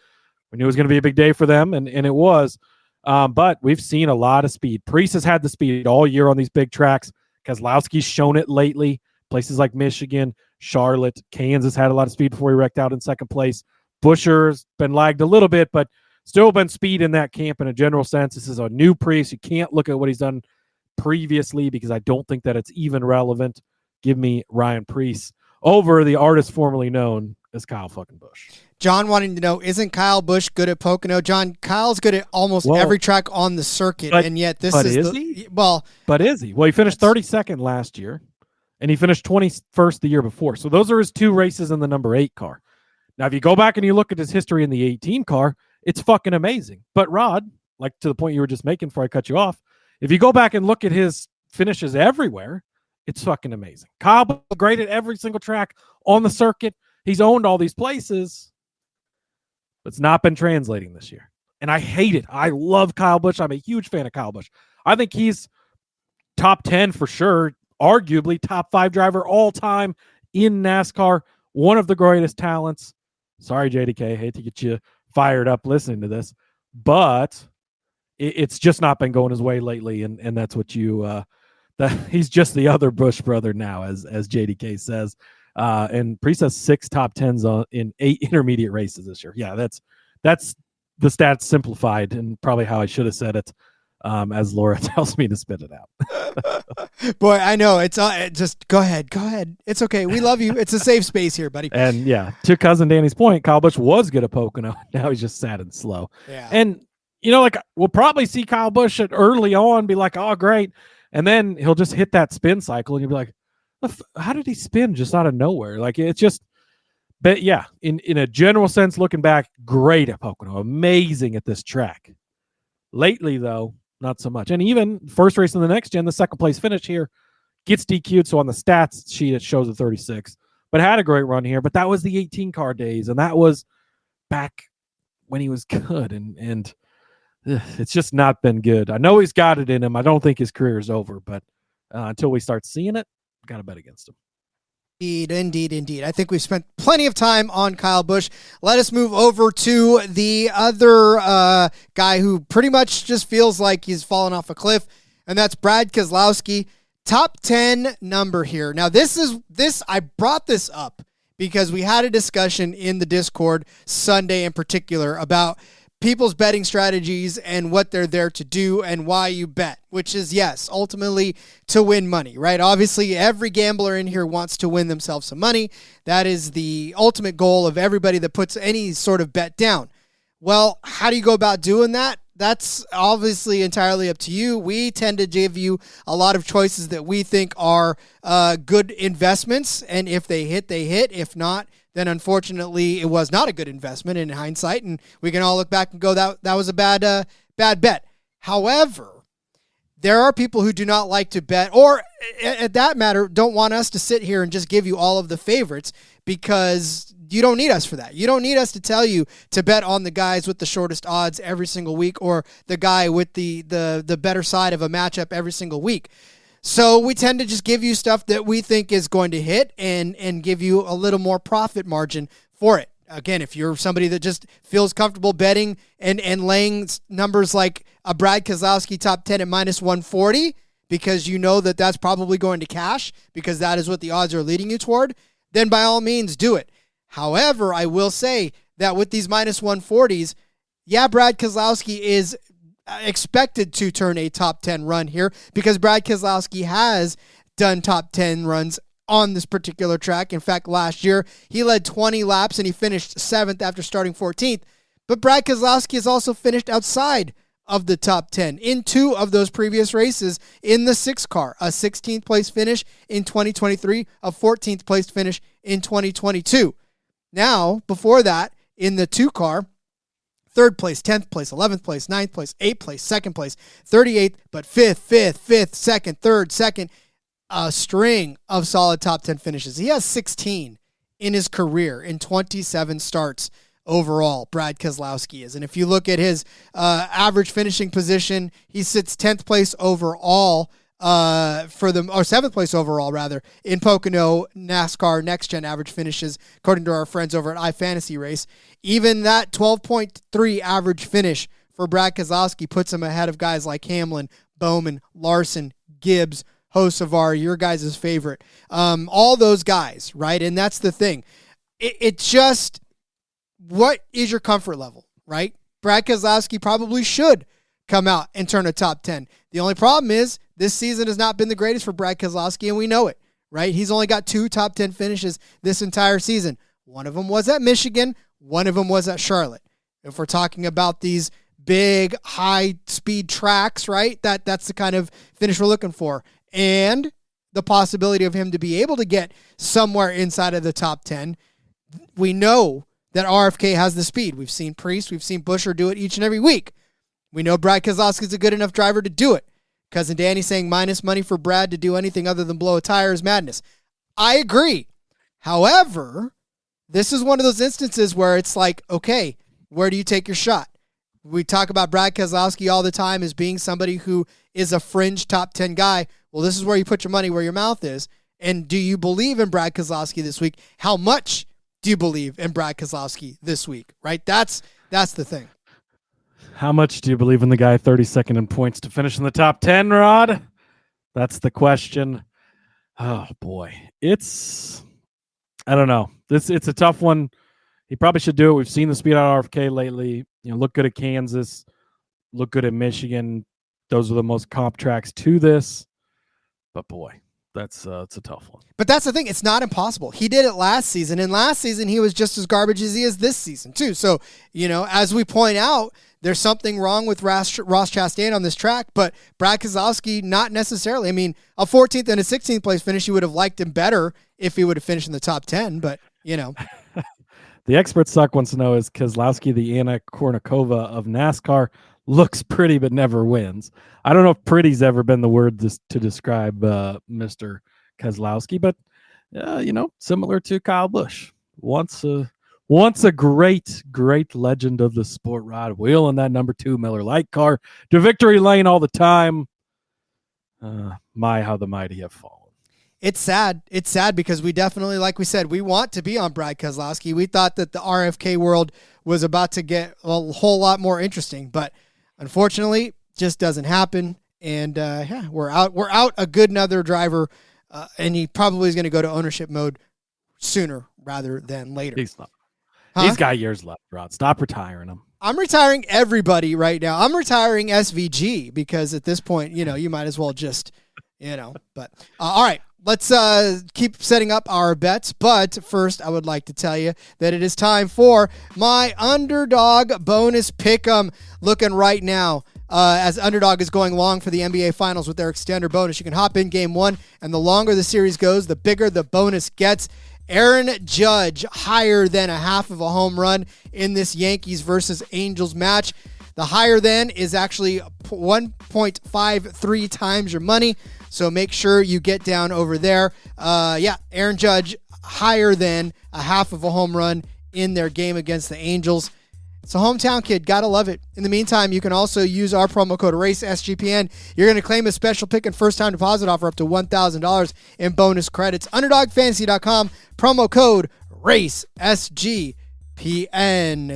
We knew it was going to be a big day for them, and it was. But we've seen a lot of speed. Priest has had the speed all year on these big tracks. Keselowski's shown it lately. Places like Michigan, Charlotte, Kansas had a lot of speed before he wrecked out in second place. Buescher's been lagged a little bit, but still been speed in that camp in a general sense. This is a new Priest. You can't look at what he's done previously because I don't think that it's even relevant. Give me Ryan Priest over the artist formerly known as Kyle fucking Busch. John wanting to know, isn't Kyle Busch good at Pocono? John, Kyle's good at almost every track on the circuit, and yet this is he? But is he? Well, he finished 32nd last year, and he finished 21st the year before. So those are his 2 races in the number 8 car. Now, if you go back and you look at his history in the 18 car, it's fucking amazing. But Rod, like to the point you were just making before I cut you off, if you go back and look at his finishes everywhere, it's fucking amazing. Kyle great at every single track on the circuit. He's owned all these places, but it's not been translating this year. And I hate it. I love Kyle Busch. I'm a huge fan of Kyle Busch. I think he's top 10 for sure, arguably top 5 driver all time in NASCAR, one of the greatest talents. Sorry, JDK, hate to get you fired up listening to this, but it's just not been going his way lately, and that's what you he's just the other Busch brother now, as JDK says. And Priest has 6 top 10s in 8 intermediate races this year. Yeah, that's the stats simplified, and probably how I should have said it, as Laura tells me to spit it out. Boy, I know it's just go ahead. It's okay. We love you. It's a safe space here, buddy. And yeah, to cousin Danny's point, Kyle Busch was good at Pocono. Now he's just sad and slow. Yeah. And like we'll probably see Kyle Busch at early on be like, oh great, and then he'll just hit that spin cycle, and you'll be like, how did he spin just out of nowhere? Like it's just. But yeah, in a general sense, looking back, great at Pocono, amazing at this track. Lately, though, not so much. And even first race in the next gen, the second place finish here gets DQ'd. So on the stats sheet, it shows a 36, but had a great run here. But that was the 18 car days, and that was back when he was good. And it's just not been good. I know he's got it in him. I don't think his career is over, but until we start seeing it, got to bet against him. Indeed. I think we've spent plenty of time on Kyle Busch. Let us move over to the other guy who pretty much just feels like he's fallen off a cliff, and that's Brad Keselowski. Top 10 number here. Now, I brought this up because we had a discussion in the Discord Sunday in particular about people's betting strategies and what they're there to do and why you bet, which is, yes, ultimately to win money, right? Obviously, every gambler in here wants to win themselves some money. That is the ultimate goal of everybody that puts any sort of bet down. Well, how do you go about doing that? That's obviously entirely up to you. We tend to give you a lot of choices that we think are good investments, and if they hit, they hit. If not, then unfortunately it was not a good investment in hindsight, and we can all look back and go, that was a bad bet. However, there are people who do not like to bet, or at that matter, don't want us to sit here and just give you all of the favorites, because you don't need us for that. You don't need us to tell you to bet on the guys with the shortest odds every single week, or the guy with the better side of a matchup every single week. So we tend to just give you stuff that we think is going to hit and give you a little more profit margin for it. Again, if you're somebody that just feels comfortable betting and laying numbers like a Brad Keselowski top 10 at minus 140, because you know that that's probably going to cash, because that is what the odds are leading you toward, then by all means do it. However, I will say that with these minus 140s, yeah, Brad Keselowski is expected to turn a top 10 run here, because Brad Keselowski has done top 10 runs on this particular track. In fact, last year, he led 20 laps and he finished 7th after starting 14th. But Brad Keselowski has also finished outside of the top 10 in 2 of those previous races in the 6 car, a 16th place finish in 2023, a 14th place finish in 2022. Now, before that, in the 2 car, 3rd place, 10th place, 11th place, 9th place, 8th place, 2nd place, 38th, but 5th, 2nd, 3rd, 2nd. A string of solid top 10 finishes. He has 16 in his career in 27 starts overall, Brad Keselowski is. And if you look at his average finishing position, he sits 10th place overall or 7th place overall, rather, in Pocono NASCAR Next Gen average finishes, according to our friends over at iFantasy Race. Even that 12.3 average finish for Brad Keselowski puts him ahead of guys like Hamlin, Bowman, Larson, Gibbs, Hocevar, your guys' favorite. All those guys, right? And that's the thing. It's just, what is your comfort level, right? Brad Keselowski probably should come out and turn a top 10. The only problem is this season has not been the greatest for Brad Keselowski, and we know it, right? He's only got 2 top 10 finishes this entire season. One of them was at Michigan. One of them was at Charlotte. If we're talking about these big, high-speed tracks, right, that's the kind of finish we're looking for. And the possibility of him to be able to get somewhere inside of the top 10. We know that RFK has the speed. We've seen Priest, we've seen Buescher do it each and every week. We know Brad Keselowski is a good enough driver to do it. Cousin Danny saying minus money for Brad to do anything other than blow a tire is madness. I agree. However, this is one of those instances where it's like, okay, where do you take your shot? We talk about Brad Keselowski all the time as being somebody who is a fringe top 10 guy. Well, this is where you put your money where your mouth is. And do you believe in Brad Keselowski this week? How much do you believe in Brad Keselowski this week, right? That's the thing. How much do you believe in the guy 32nd in points to finish in the top 10, Rod? That's the question. Oh, boy. I don't know. It's a tough one. He probably should do it. We've seen the speed out of RFK lately. Look good at Kansas. Look good at Michigan. Those are the most comp tracks to this. But, boy, it's a tough one. But that's the thing. It's not impossible. He did it last season, and last season he was just as garbage as he is this season, too. So, as we point out, there's something wrong with Ross Chastain on this track, but Brad Keselowski, not necessarily. I mean, a 14th and a 16th place finish, you would have liked him better if he would have finished in the top 10, but, The expert suck wants to know, is Keselowski the Anna Kournikova of NASCAR? Looks pretty but never wins. I don't know if pretty's ever been the word to describe Mr. Keselowski, but, similar to Kyle Busch. Once a great legend of the sport, Rod, wheeling that number 2 Miller Lite car to victory lane all the time. How the mighty have fallen. It's sad. It's sad because we definitely, like we said, we want to be on Brad Keselowski. We thought that the RFK world was about to get a whole lot more interesting, but unfortunately, just doesn't happen. And we're out a good another driver, and he probably is going to go to ownership mode sooner rather than later. He's not. Huh? He's got years left, Rod. Stop retiring him. I'm retiring everybody right now. I'm retiring SVG because at this point, you might as well just, But all right. Let's keep setting up our bets, but first I would like to tell you that it is time for my Underdog bonus pick'em. Looking right now, as Underdog is going long for the NBA Finals with their extender bonus. You can hop in game 1, and the longer the series goes, the bigger the bonus gets. Aaron Judge higher than a half of a home run in this Yankees versus Angels match. The higher than is actually 1.53 times your money. So make sure you get down over there. Aaron Judge higher than a half of a home run in their game against the Angels. It's a hometown kid. Gotta love it. In the meantime, you can also use our promo code RACE SGPN. You're going to claim a special pick and first-time deposit offer up to $1,000 in bonus credits. UnderdogFantasy.com, promo code RACE SGPN.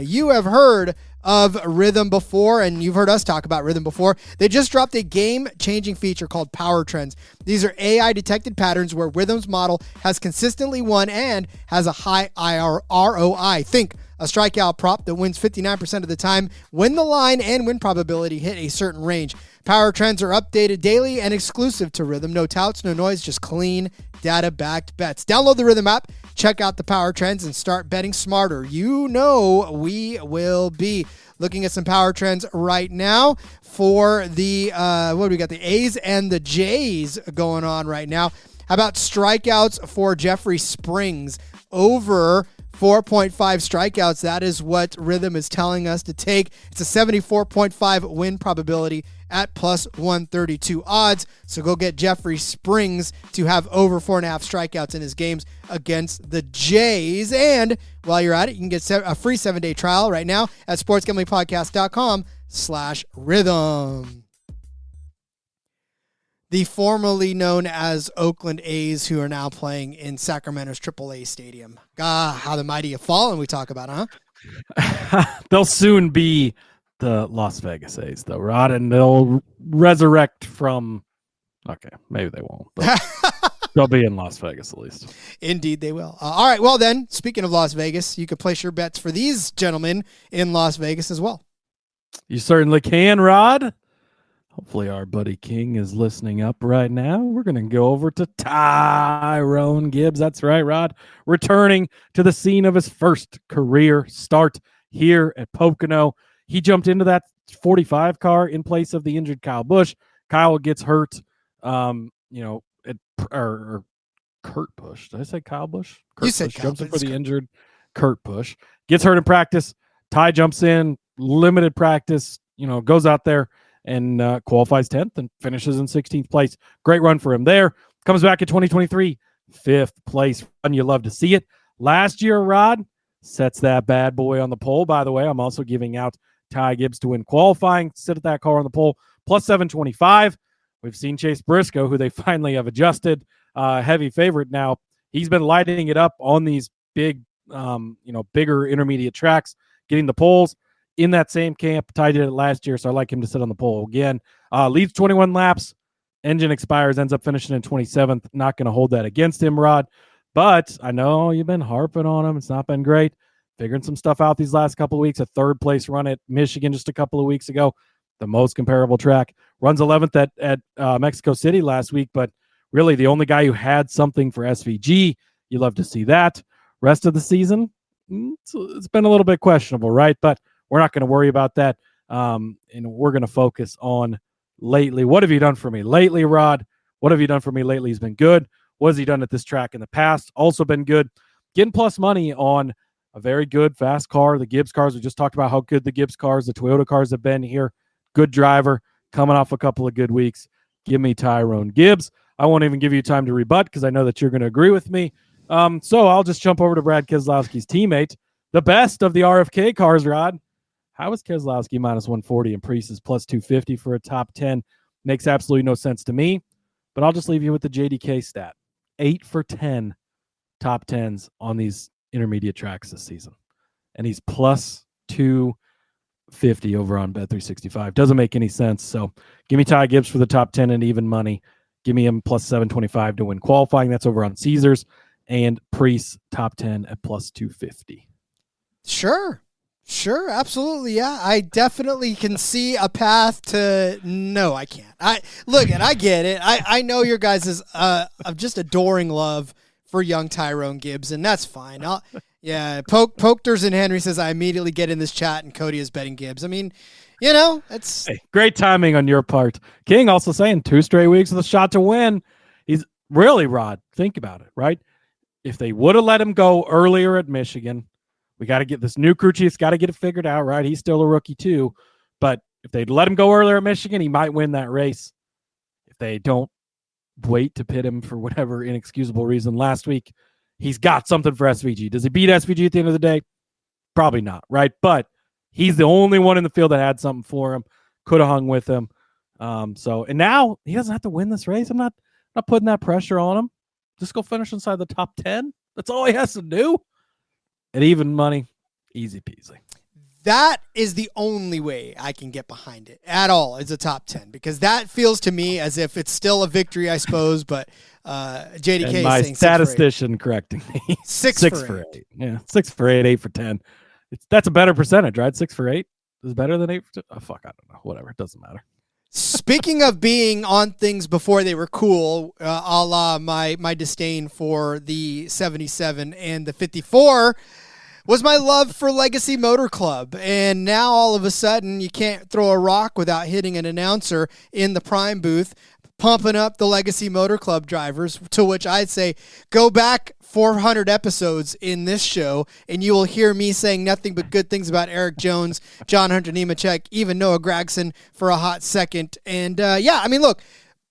You have heard of Rhythm before, and you've heard us talk about Rhythm before. They just dropped a game-changing feature called Power Trends. These are AI-detected patterns where Rhythm's model has consistently won and has a high ROI. Think a strikeout prop that wins 59% of the time when the line and win probability hit a certain range. Power Trends are updated daily and exclusive to Rhythm. No touts, no noise, just clean, data-backed bets. Download the Rhythm app, check out the Power Trends, and start betting smarter. You know we will be. Looking at some Power Trends right now for the, what do we got? The A's and the Jays going on right now. How about strikeouts for Jeffrey Springs? Over strikeouts. That is what Rhythm is telling us to take. It's a 74.5 win probability at plus 132 odds. So go get Jeffrey Springs to have over 4.5 strikeouts in his games against the Jays. And while you're at it, you can get a free 7-day trial right now at sportsgamblingpodcast.com/rhythm. The formerly known as Oakland A's, who are now playing in Sacramento's AAA Stadium. God, how the mighty have fallen, we talk about, huh? They'll soon be the Las Vegas A's, though, Rod, and they'll resurrect from. Okay, maybe they won't, but they'll be in Las Vegas at least. Indeed, they will. All right, well then, speaking of Las Vegas, you can place your bets for these gentlemen in Las Vegas as well. You certainly can, Rod. Hopefully our buddy King is listening up right now. We're going to go over to Tyrone Gibbs. That's right, Rod. Returning to the scene of his first career start here at Pocono. He jumped into that 45 car in place of the injured Kyle Busch. Kyle gets hurt, or Kurt Busch. Did I say Kyle Busch? You said Busch jumps in for the injured Kurt Busch. Gets hurt in practice. Ty jumps in, limited practice, goes out there and qualifies 10th and finishes in 16th place. Great run for him there. Comes back in 2023, 5th place. And you love to see it. Last year, Rod sets that bad boy on the pole. By the way, I'm also giving out Ty Gibbs to win qualifying. Sit at that car on the pole, plus 725. We've seen Chase Briscoe, who they finally have adjusted, heavy favorite now. He's been lighting it up on these big, bigger intermediate tracks, getting the poles. In that same camp, Ty did it last year, so I like him to sit on the pole again. Leads 21 laps. Engine expires, ends up finishing in 27th. Not going to hold that against him, Rod. But I know you've been harping on him. It's not been great. Figuring some stuff out these last couple of weeks. A third-place run at Michigan just a couple of weeks ago. The most comparable track. Runs 11th at Mexico City last week, but really the only guy who had something for SVG. You love to see that. Rest of the season, it's been a little bit questionable, right? But we're not going to worry about that, and we're going to focus on lately. What have you done for me lately, Rod? What have you done for me lately? He's been good. What has he done at this track in the past? Also been good. Getting plus money on a very good, fast car. The Gibbs cars, we just talked about how good the Gibbs cars, the Toyota cars have been here. Good driver, coming off a couple of good weeks. Give me Tyrone Gibbs. I won't even give you time to rebut because I know that you're going to agree with me. So I'll just jump over to Brad Keselowski's teammate, the best of the RFK cars, Rod. How is Keselowski minus 140 and Priest is plus 250 for a top 10? Makes absolutely no sense to me, but I'll just leave you with the JDK stat. 8 for 10 top 10s on these intermediate tracks this season. And he's plus 250 over on Bet365. Doesn't make any sense. So give me Ty Gibbs for the top 10 and even money. Give me him plus 725 to win qualifying. That's over on Caesars. And Priest top 10 at plus 250. Sure, absolutely, yeah. I definitely can see a path to. No, I can't. I get it. I know your guys' just adoring love for young Tyrone Gibbs, and that's fine. Pokers and Henry says I immediately get in this chat, and Cody is betting Gibbs. I mean, it's great timing on your part. King also saying 2 straight weeks with a shot to win. He's really, Rod. Think about it, right? If they would have let him go earlier at Michigan. We got to get this new crew chief's got to get it figured out, right? He's still a rookie too. But if they'd let him go earlier at Michigan, he might win that race. If they don't wait to pit him for whatever inexcusable reason last week, he's got something for SVG. Does he beat SVG at the end of the day? Probably not, right? But he's the only one in the field that had something for him. Could have hung with him. And now he doesn't have to win this race. I'm not putting that pressure on him. Just go finish inside the top 10. That's all he has to do. At even money, easy peasy. That is the only way I can get behind it at all is a top 10 because that feels to me as if it's still a victory, I suppose. But JDK and my is saying statistician correcting me. 6 for 8. Yeah, 6 for 8, 8 for 10. That's a better percentage, right? 6 for 8 is better than 8 for 10. Oh, fuck, I don't know. Whatever, it doesn't matter. Speaking of being on things before they were cool, a la my disdain for the 77 and the 54 was my love for Legacy Motor Club. And now all of a sudden you can't throw a rock without hitting an announcer in the Prime booth. pumping up the Legacy Motor Club drivers, to which I'd say go back 400 episodes in this show, and you will hear me saying nothing but good things about Eric Jones, John Hunter Nemechek, even Noah Gragson for a hot second. And look,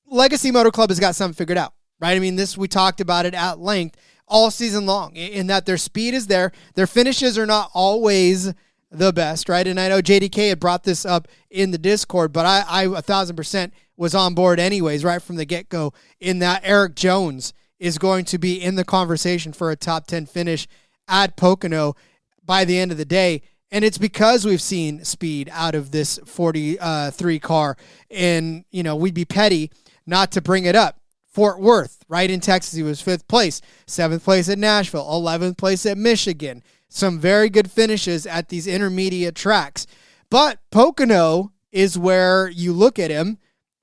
Legacy Motor Club has got something figured out, right? I mean, we talked about it at length all season long, in that their speed is there. Their finishes are not always the best, right? And I know JDK had brought this up in the Discord, but I 1,000% was on board anyways, right from the get-go, in that Eric Jones is going to be in the conversation for a top 10 finish at Pocono by the end of the day. And it's because we've seen speed out of this 43 car. And, we'd be petty not to bring it up. Fort Worth, right in Texas, he was 5th place, 7th place at Nashville, 11th place at Michigan. Some very good finishes at these intermediate tracks. But Pocono is where you look at him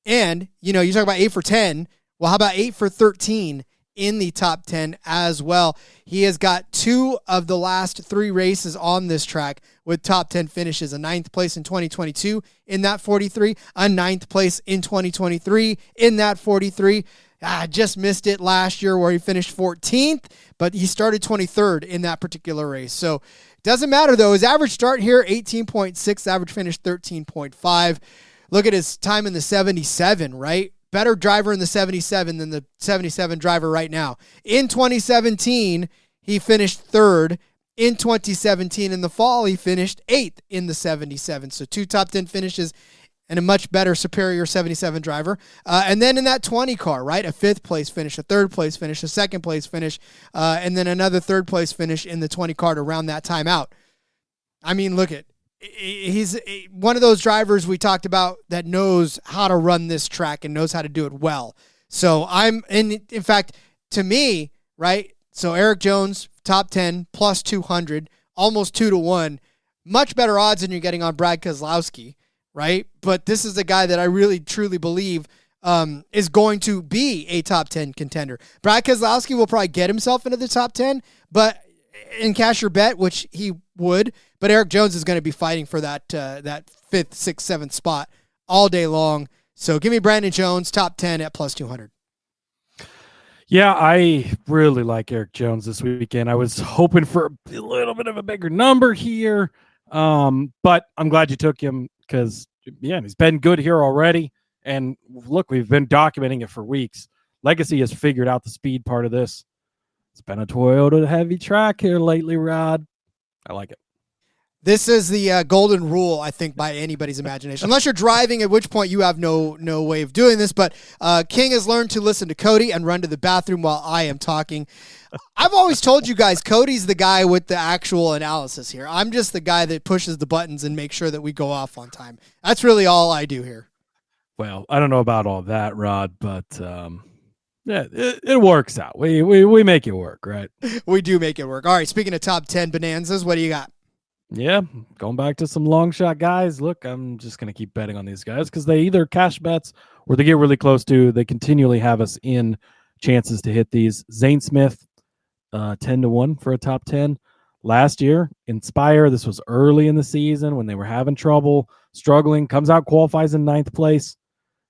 and, you talk about 8 for 10. Well, how about 8 for 13 in the top 10 as well? He has got 2 of the last 3 races on this track with top 10 finishes. A 9th place in 2022 in that 43, a 9th place in 2023 in that 43. Just missed it last year where he finished 14th, but he started 23rd in that particular race. So doesn't matter though. His average start here, 18.6, average finish 13.5. Look at his time in the 77, right? Better driver in the 77 than the 77 driver right now. In 2017, he finished 3rd. In 2017, in the fall, he finished 8th in the 77. So 2 top 10 finishes and a much better, superior 77 driver. And then in that 20 car, right, a 5th place finish, a 3rd place finish, a 2nd place finish, and then another 3rd place finish in the 20 car to round that time out. I mean, look at, he's one of those drivers we talked about that knows how to run this track and knows how to do it well. So in fact, to me, right, so Eric Jones, top 10, plus 200, almost 2-1, much better odds than you're getting on Brad Keselowski, right? But this is a guy that I really, truly believe is going to be a top 10 contender. Brad Keselowski will probably get himself into the top 10, but in cash your bet, which he would, but Eric Jones is going to be fighting for that 5th, 6th, 7th spot all day long. So give me Brandon Jones, top 10 at plus 200. Yeah, I really like Eric Jones this weekend. I was hoping for a little bit of a bigger number here, but I'm glad you took him because, he's been good here already. And look, we've been documenting it for weeks. Legacy has figured out the speed part of this. It's been a Toyota heavy track here lately, Rod. I like it. This is the golden rule, I think, by anybody's imagination. Unless you're driving, at which point you have no way of doing this. But King has learned to listen to Cody and run to the bathroom while I am talking. I've always told you guys, Cody's the guy with the actual analysis here. I'm just the guy that pushes the buttons and makes sure that we go off on time. That's really all I do here. Well, I don't know about all that, Rod, but it works out. We make it work, right? We do make it work. All right, speaking of top 10 bonanzas, what do you got? Yeah, going back to some long shot guys. Look, I'm just going to keep betting on these guys because they either cash bets or they get really close to. They continually have us in chances to hit these. Zane Smith, 10-1 for a top 10. Last year, Inspire, this was early in the season when they were having trouble, struggling, comes out, qualifies in 9th place,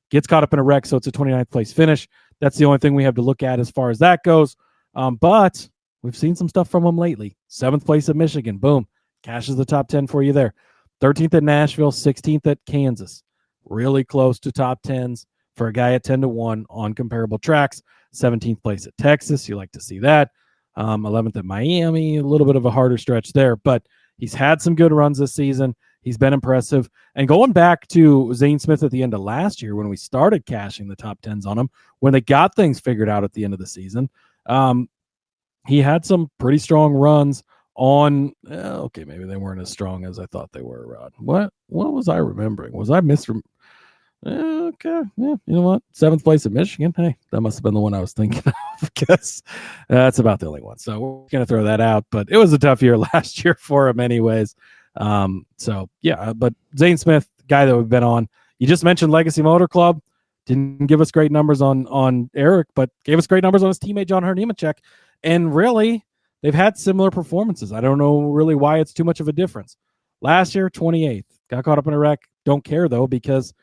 gets caught up in a wreck, so it's a 29th place finish. That's the only thing we have to look at as far as that goes. But we've seen some stuff from him lately. 7th place at Michigan, boom. Cashes the top 10 for you there. 13th at Nashville, 16th at Kansas. Really close to top 10s for a guy at 10-1 on comparable tracks. 17th place at Texas. You like to see that. 11th at Miami. A little bit of a harder stretch there, but he's had some good runs this season. He's been impressive. And going back to Zane Smith at the end of last year when we started cashing the top 10s on him, when they got things figured out at the end of the season, he had some pretty strong runs on okay, maybe they weren't as strong as I thought they were, Rod. What was I remembering? Was I okay, yeah, you know what? 7th place at Michigan. Hey, that must have been the one I was thinking of because that's about the only one. So we're gonna throw that out. But it was a tough year last year for him anyways. So yeah, but Zane Smith, guy that we've been on. You just mentioned Legacy Motor Club. Didn't give us great numbers on Eric, but gave us great numbers on his teammate John Hunter Nemechek. And really, they've had similar performances. I don't know really why it's too much of a difference. Last year, 28th. Got caught up in a wreck. Don't care, though, because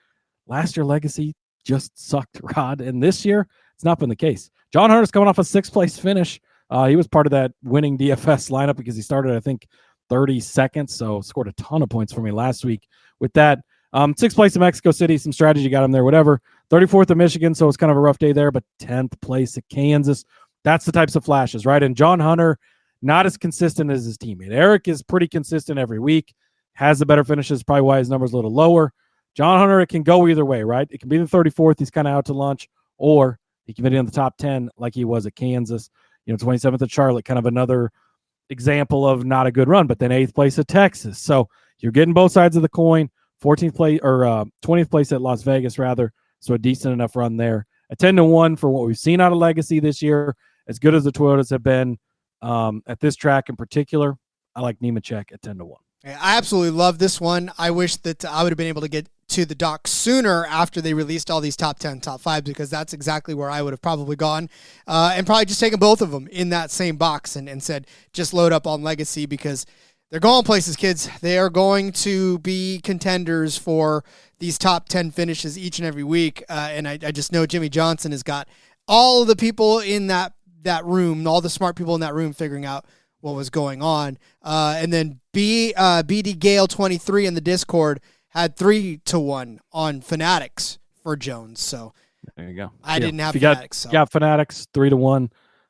last year Legacy just sucked, Rod. And this year, it's not been the case. John Hunter's coming off a 6th place finish. He was part of that winning DFS lineup because he started, I think, 32nd, so scored a ton of points for me last week with that. 6th place in Mexico City, some strategy got him there, whatever. 34th in Michigan, so it's kind of a rough day there, but 10th place at Kansas. That's the types of flashes, right? And John Hunter, not as consistent as his teammate. Eric is pretty consistent every week, has the better finishes, probably why his number's a little lower. John Hunter, it can go either way, right? It can be the 34th, he's kind of out to lunch, or he can be in the top 10 like he was at Kansas. 27th at Charlotte, kind of another example of not a good run, but then 8th place at Texas. So you're getting both sides of the coin. 14th place or 20th place at Las Vegas, rather. So a decent enough run there. A 10-1 for what we've seen out of Legacy this year. As good as the Toyotas have been at this track in particular, I like Nemechek at 10-1. I absolutely love this one. I wish that I would have been able to get to the dock sooner after they released all these top 10, top 5, because that's exactly where I would have probably gone and probably just taken both of them in that same box and said, just load up on Legacy, because they're going places, kids. They are going to be contenders for these top 10 finishes each and every week. And I just know Jimmy Johnson has got all of the people in that room, all the smart people in that room figuring out what was going on. And then BD Gale 23 in the Discord had 3-1 on Fanatics for Jones. So there you go. I didn't have Fanatics. Got Fanatics 3-1. You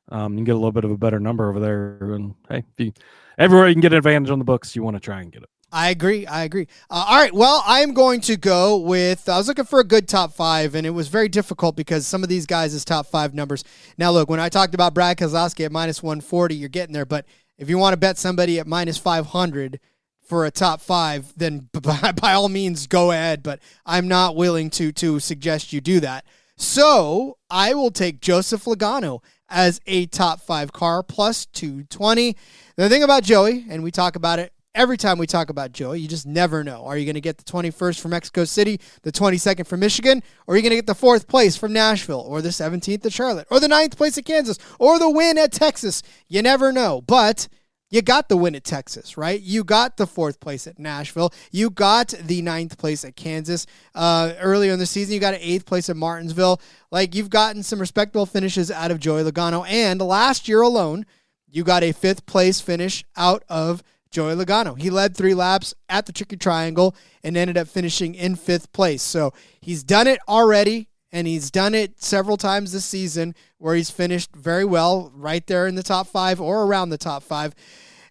can get a little bit of a better number over there. And hey, everywhere you can get an advantage on the books, you want to try and get it. I agree. All right. Well, I'm going to go with, I was looking for a good top 5, and it was very difficult because some of these guys' top 5 numbers. Now, look, when I talked about Brad Keselowski at minus 140, you're getting there. But if you want to bet somebody at minus 500 for a top 5, then by all means, go ahead. But I'm not willing to suggest you do that. So I will take Joseph Logano as a top 5 car, plus 220. The thing about Joey, and we talk about it every time we talk about Joey, you just never know. Are you going to get the 21st from Mexico City, the 22nd from Michigan, or are you going to get the 4th place from Nashville, or the 17th at Charlotte, or the 9th place at Kansas, or the win at Texas? You never know. But you got the win at Texas, right? You got the 4th place at Nashville. You got the 9th place at Kansas. Earlier in the season, you got an 8th place at Martinsville. Like, you've gotten some respectable finishes out of Joey Logano. And last year alone, you got a 5th place finish out of Joey Logano. He led 3 laps at the Tricky Triangle and ended up finishing in 5th place. So he's done it already, and he's done it several times this season where he's finished very well right there in the top 5 or around the top 5.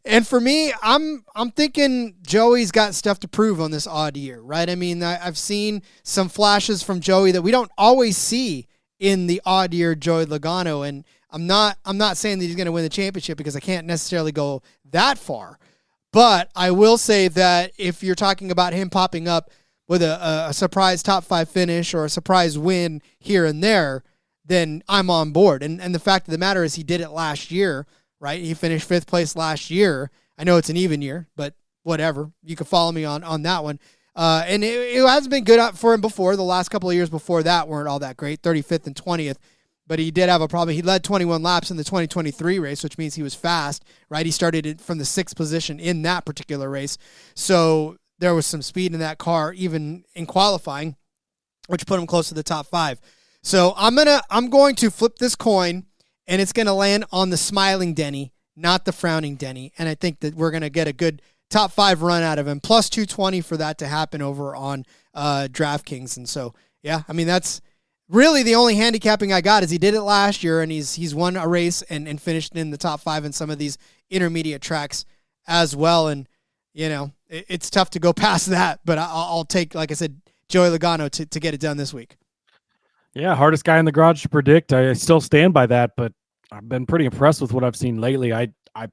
And for me, I'm thinking Joey's got stuff to prove on this odd year, right? I mean, I've seen some flashes from Joey that we don't always see in the odd year Joey Logano, and I'm not saying that he's going to win the championship because I can't necessarily go that far. But I will say that if you're talking about him popping up with a surprise top 5 finish or a surprise win here and there, then I'm on board. And the fact of the matter is he did it last year, right? He finished 5th place last year. I know it's an even year, but whatever. You can follow me on that one. And it has been good for him before. The last couple of years before that weren't all that great, 35th and 20th. But he did have a problem. He led 21 laps in the 2023 race, which means he was fast, right? He started it from the 6th position in that particular race. So there was some speed in that car, even in qualifying, which put him close to the top 5. So I'm going to flip this coin, and it's going to land on the smiling Denny, not the frowning Denny. And I think that we're going to get a good top 5 run out of him, plus 220 for that to happen over on DraftKings. And so, yeah, I mean, that's really the only handicapping I got is he did it last year, and he's won a race and finished in the top 5 in some of these intermediate tracks as well. And, you know, it's tough to go past that, but I'll take, like I said, Joey Logano to get it done this week. Yeah, hardest guy in the garage to predict. I still stand by that, but I've been pretty impressed with what I've seen lately. I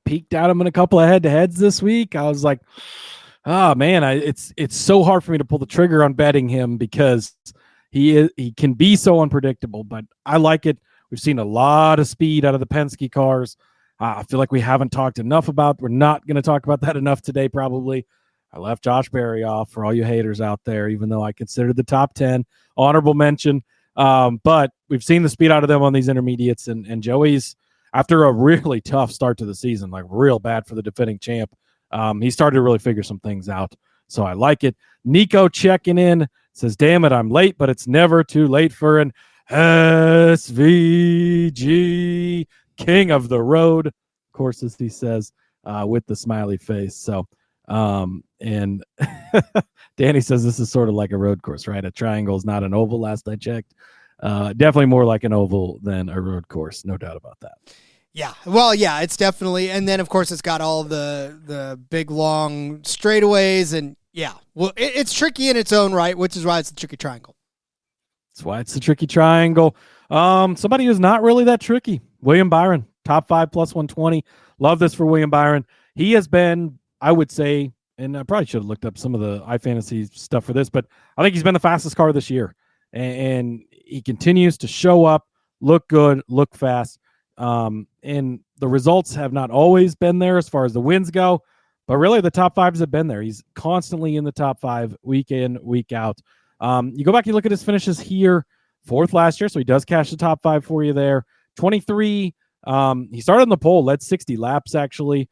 peeked at him in a couple of head-to-heads this week. I was like, oh, man, it's so hard for me to pull the trigger on betting him because he can be so unpredictable, but I like it. We've seen a lot of speed out of the Penske cars. I feel like we haven't talked enough about. We're not going to talk about that enough today, probably. I left Josh Berry off for all you haters out there, even though I considered the top 10 honorable mention. But we've seen the speed out of them on these intermediates, and Joey's, after a really tough start to the season, like real bad for the defending champ, he started to really figure some things out. So I like it. Nico checking in. Says, damn it, I'm late, but it's never too late for an SVG king of the road. Of course, as he says, with the smiley face. So, and Danny says this is sort of like a road course, right? A triangle is not an oval, last I checked. Definitely more like an oval than a road course. No doubt about that. Yeah. Well, yeah, it's definitely. And then, of course, it's got all the big, long straightaways. And, yeah, well, it's tricky in its own right, which is why it's a tricky triangle. That's why it's a tricky triangle. Somebody who's not really that tricky, William Byron, top 5 plus 120. Love this for William Byron. He has been, I would say, and I probably should have looked up some of the iFantasy stuff for this, but I think he's been the fastest car this year. And he continues to show up, look good, look fast. And the results have not always been there as far as the wins go, but really the top 5s have been there. He's constantly in the top 5 week in, week out. You go back, you look at his finishes here, 4th last year, so he does cash the top 5 for you there. 23, he started on the pole, led 60 laps actually,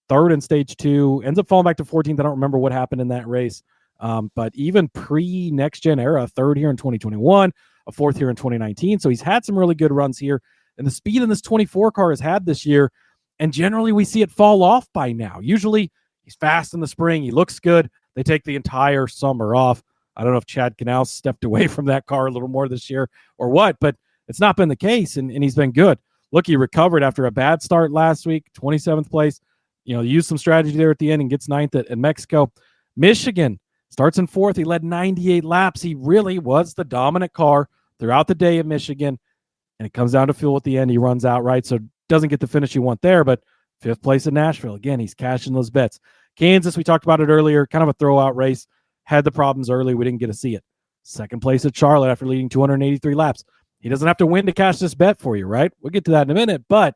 3rd in stage 2, ends up falling back to 14th. I don't remember what happened in that race, but even pre-next gen era, 3rd here in 2021, a 4th here in 2019, so he's had some really good runs here, and the speed in this 24 car has had this year, and generally we see it fall off by now. Usually he's fast in the spring, he looks good, they take the entire summer off. I don't know if Chad Canal stepped away from that car a little more this year or what, but it's not been the case, and he's been good. Look, he recovered after a bad start last week, 27th place. You know, used some strategy there at the end and gets 9th at Mexico. Michigan starts in 4th. He led 98 laps. He really was the dominant car throughout the day at Michigan, and it comes down to fuel at the end. He runs out, right? So doesn't get the finish you want there, but 5th place at Nashville. Again, he's cashing those bets. Kansas, we talked about it earlier, kind of a throwout race. Had the problems early. We didn't get to see it. 2nd place at Charlotte after leading 283 laps. He doesn't have to win to cash this bet for you, right? We'll get to that in a minute, but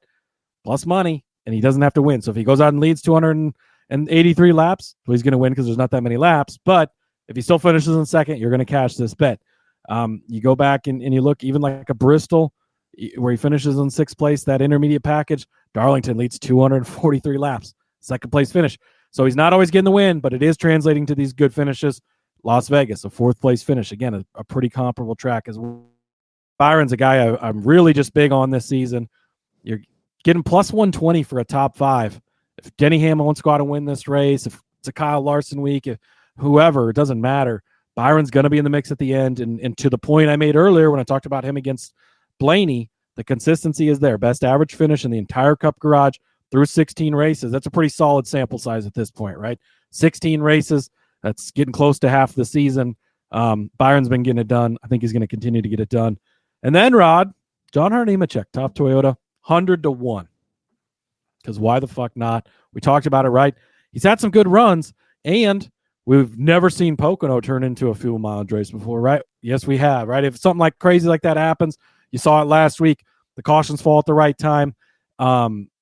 plus money, and he doesn't have to win. So if he goes out and leads 283 laps, well, he's going to win because there's not that many laps. But if he still finishes in 2nd, you're going to cash this bet. You go back and you look even like a Bristol where he finishes in 6th place, that intermediate package. Darlington leads 243 laps, 2nd place finish. So he's not always getting the win, but it is translating to these good finishes. Las Vegas, a 4th place finish. Again, a pretty comparable track as well. Byron's a guy I'm really just big on this season. You're getting plus 120 for a top 5. If Denny Hamlin wants to go out and win this race, if it's a Kyle Larson week, if whoever, it doesn't matter. Byron's going to be in the mix at the end. And to the point I made earlier when I talked about him against Blaney, the consistency is there. Best average finish in the entire Cup Garage through 16 races. That's a pretty solid sample size at this point, right? 16 races. That's getting close to half the season. Byron's been getting it done. I think he's going to continue to get it done. And then, Rod, John Hart Nemechek, top Toyota, 100-1. Because why the fuck not? We talked about it, right? He's had some good runs, and we've never seen Pocono turn into a fuel mileage race before, right? Yes, we have, right? If something like crazy like that happens, you saw it last week, the cautions fall at the right time,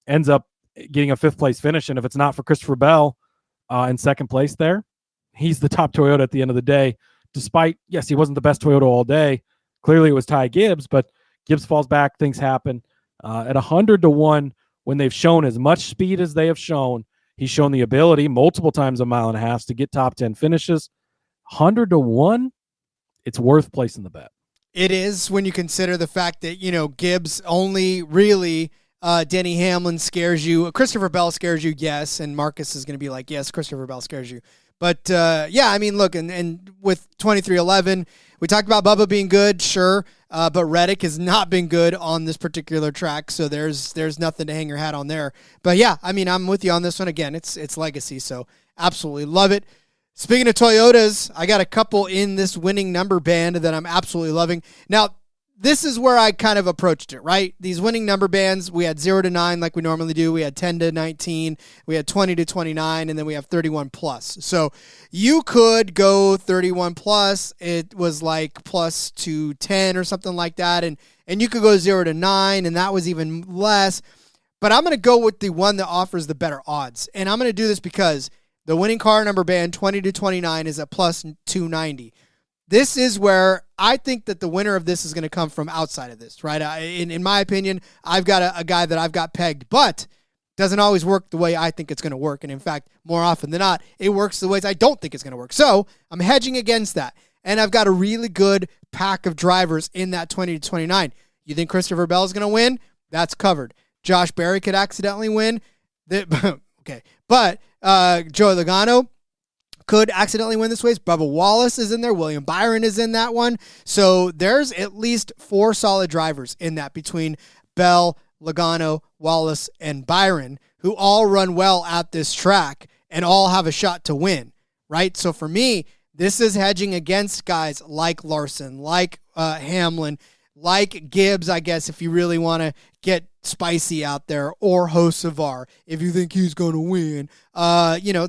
ends up getting a 5th place finish, and if it's not for Christopher Bell in 2nd place there, he's the top Toyota at the end of the day, despite, yes, he wasn't the best Toyota all day. Clearly it was Ty Gibbs, but Gibbs falls back, things happen. At 100-1, when they've shown as much speed as they have shown, he's shown the ability multiple times a mile and a half to get top 10 finishes. 100-1, it's worth placing the bet. It is when you consider the fact that, Gibbs only really Denny Hamlin scares you. Christopher Bell scares you, yes, and Marcus is going to be like, yes, Christopher Bell scares you. But, look, and with 2311, we talked about Bubba being good, sure, but Reddick has not been good on this particular track, so there's nothing to hang your hat on there. But, yeah, I'm with you on this one. Again, it's legacy, so absolutely love it. Speaking of Toyotas, I got a couple in this winning number band that I'm absolutely loving. Now, this is where I kind of approached it, right? These winning number bands, we had 0 to 9 like we normally do. We had 10 to 19. We had 20 to 29, and then we have 31 plus. So you could go 31 plus. It was like plus to 10 or something like that. And you could go 0 to 9, and that was even less. But I'm going to go with the one that offers the better odds. And I'm going to do this because the winning car number band, 20 to 29, is at plus 290. This is where I think that the winner of this is going to come from outside of this, right? In my opinion, I've got a guy that I've got pegged, but doesn't always work the way I think it's going to work. And in fact, more often than not, it works the ways I don't think it's going to work. So I'm hedging against that. And I've got a really good pack of drivers in that 20 to 29. You think Christopher Bell is going to win? That's covered. Josh Berry could accidentally win. Okay. But Joey Logano could accidentally win this race. Bubba Wallace is in there. William Byron is in that one. So there's at least 4 solid drivers in that between Bell, Logano, Wallace, and Byron, who all run well at this track and all have a shot to win, right? So for me, this is hedging against guys like Larson, like Hamlin, like Gibbs, I guess, if you really want to get spicy out there, or Hocevar, if you think he's going to win.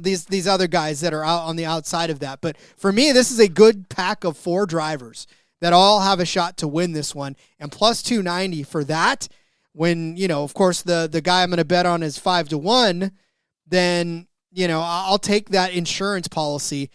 These other guys that are out on the outside of that. But for me, this is a good pack of 4 drivers that all have a shot to win this one. And plus 290 for that, when, of course, the guy I'm going to bet on is 5-1, then, I'll take that insurance policy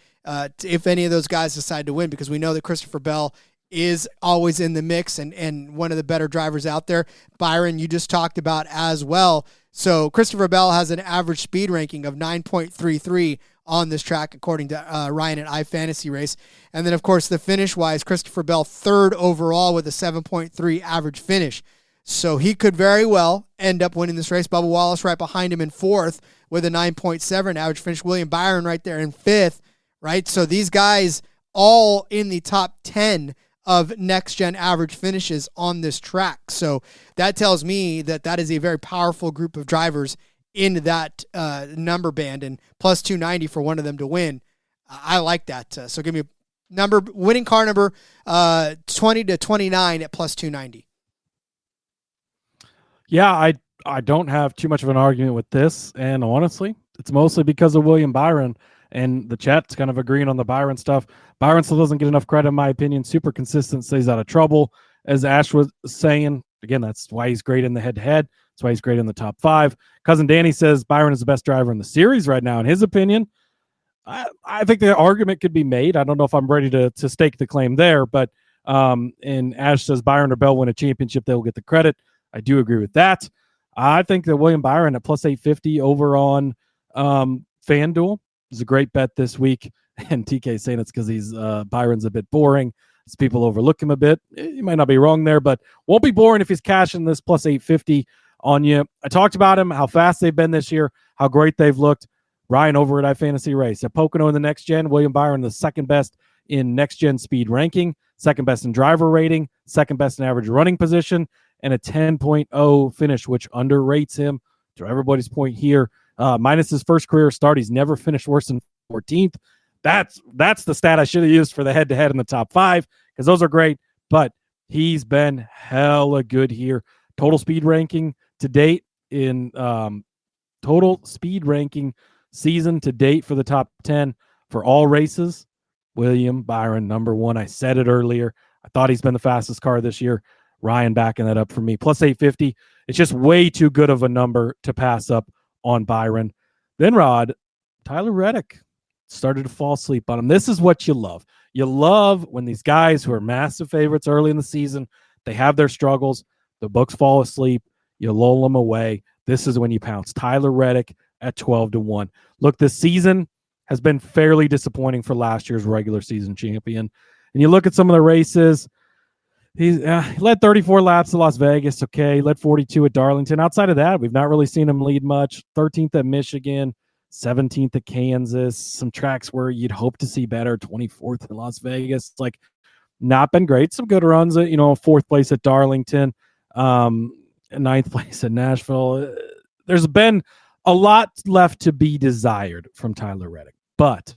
if any of those guys decide to win, because we know that Christopher Bell is always in the mix and one of the better drivers out there. Byron, you just talked about as well. So Christopher Bell has an average speed ranking of 9.33 on this track, according to Ryan at iFantasy Race. And then, of course, the finish-wise, Christopher Bell 3rd overall with a 7.3 average finish. So he could very well end up winning this race. Bubba Wallace right behind him in 4th with a 9.7 average finish. William Byron right there in 5th, right? So these guys all in the top 10 of next-gen average finishes on this track. So that tells me that is a very powerful group of drivers in that number band, and plus 290 for one of them to win. I like that. So give me a winning car number 20 to 29 at plus 290. Yeah, I don't have too much of an argument with this, and honestly, it's mostly because of William Byron, and the chat's kind of agreeing on the Byron stuff. Byron still doesn't get enough credit, in my opinion. Super consistent, stays out of trouble. As Ash was saying, again, that's why he's great in the head-to-head. That's why he's great in the top 5. Cousin Danny says Byron is the best driver in the series right now, in his opinion. I think the argument could be made. I don't know if I'm ready to stake the claim there, but and Ash says Byron or Bell win a championship, they will get the credit. I do agree with that. I think that William Byron at plus 850 over on FanDuel is a great bet this week. And TK saying it's because he's Byron's a bit boring. As people overlook him a bit. You might not be wrong there, but won't be boring if he's cashing this plus 850 on you. I talked about him, how fast they've been this year, how great they've looked. Ryan over at iFantasy Race. At Pocono in the next gen, William Byron the second best in next gen speed ranking, second best in driver rating, second best in average running position, and a 10.0 finish, which underrates him. To everybody's point here, minus his first career start, he's never finished worse than 14th. That's the stat I should have used for the head-to-head in the top 5, because those are great, but he's been hella good here. Total speed ranking to date in total speed ranking season to date for the top 10 for all races. William Byron, number 1. I said it earlier. I thought he's been the fastest car this year. Ryan backing that up for me. Plus 850. It's just way too good of a number to pass up on Byron. Then Rod, Tyler Reddick started to fall asleep on him. This is what you love. You love when these guys who are massive favorites early in the season, they have their struggles, the books fall asleep, you lull them away. This is when you pounce. Tyler Reddick at 12-1. Look, this season has been fairly disappointing for last year's regular season champion. And you look at some of the races, he led 34 laps to Las Vegas. Okay. He led 42 at Darlington. Outside of that, we've not really seen him lead much. 13th at Michigan, 17th at Kansas, some tracks where you'd hope to see better, 24th in Las Vegas. It's like not been great. Some good runs at, 4th place at Darlington, 9th place at Nashville. There's been a lot left to be desired from Tyler Reddick, but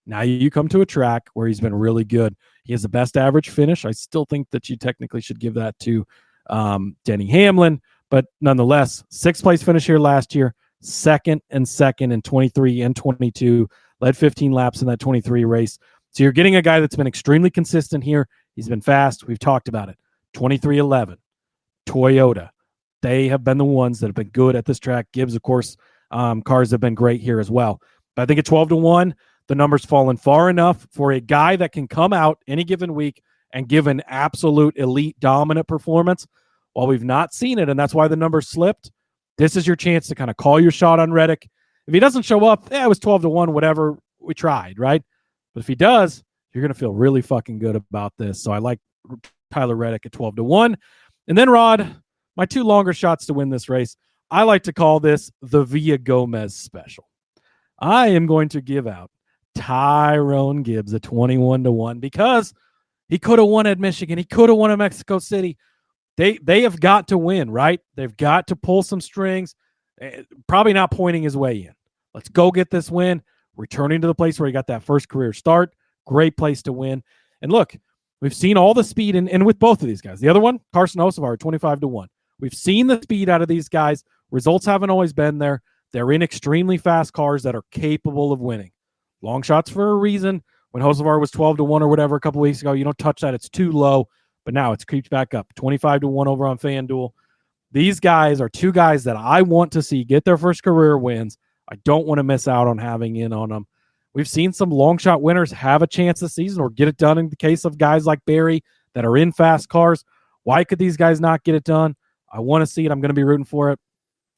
now you come to a track where he's been really good. He has the best average finish. I still think that you technically should give that to Denny Hamlin, but nonetheless, 6th place finish here last year, second in 23 and 22, led 15 laps in that 23 race. So you're getting a guy that's been extremely consistent here. He's been fast. We've talked about it. 2311, Toyota. They have been the ones that have been good at this track. Gibbs, of course, cars have been great here as well. But I think at 12-1, the number's fallen far enough for a guy that can come out any given week and give an absolute elite dominant performance. While we've not seen it, and that's why the number slipped, This is your chance to kind of call your shot on Reddick. If he doesn't show up, it was 12-1, whatever, we tried, right? But if he does, you're going to feel really fucking good about this. So I like Tyler Reddick at 12-1. And then, Rod, my two longer shots to win this race, I like to call this the Villa Gomez special. I am going to give out Tyrone Gibbs at 21-1 because he could have won at Michigan. He could have won at Mexico City. They have got to win, right? They've got to pull some strings. Probably not pointing his way in. Let's go get this win. Returning to the place where he got that first career start. Great place to win. And look, we've seen all the speed and with both of these guys. The other one, Carson Hocevar, 25-1. We've seen the speed out of these guys. Results haven't always been there. They're in extremely fast cars that are capable of winning. Long shots for a reason. When Hocevar was 12-1 or whatever a couple weeks ago, you don't touch that. It's too low. But now it's creeped back up. 25-1 over on FanDuel. These guys are two guys that I want to see get their first career wins. I don't want to miss out on having in on them. We've seen some long shot winners have a chance this season or get it done in the case of guys like Barry that are in fast cars. Why could these guys not get it done? I want to see it. I'm going to be rooting for it.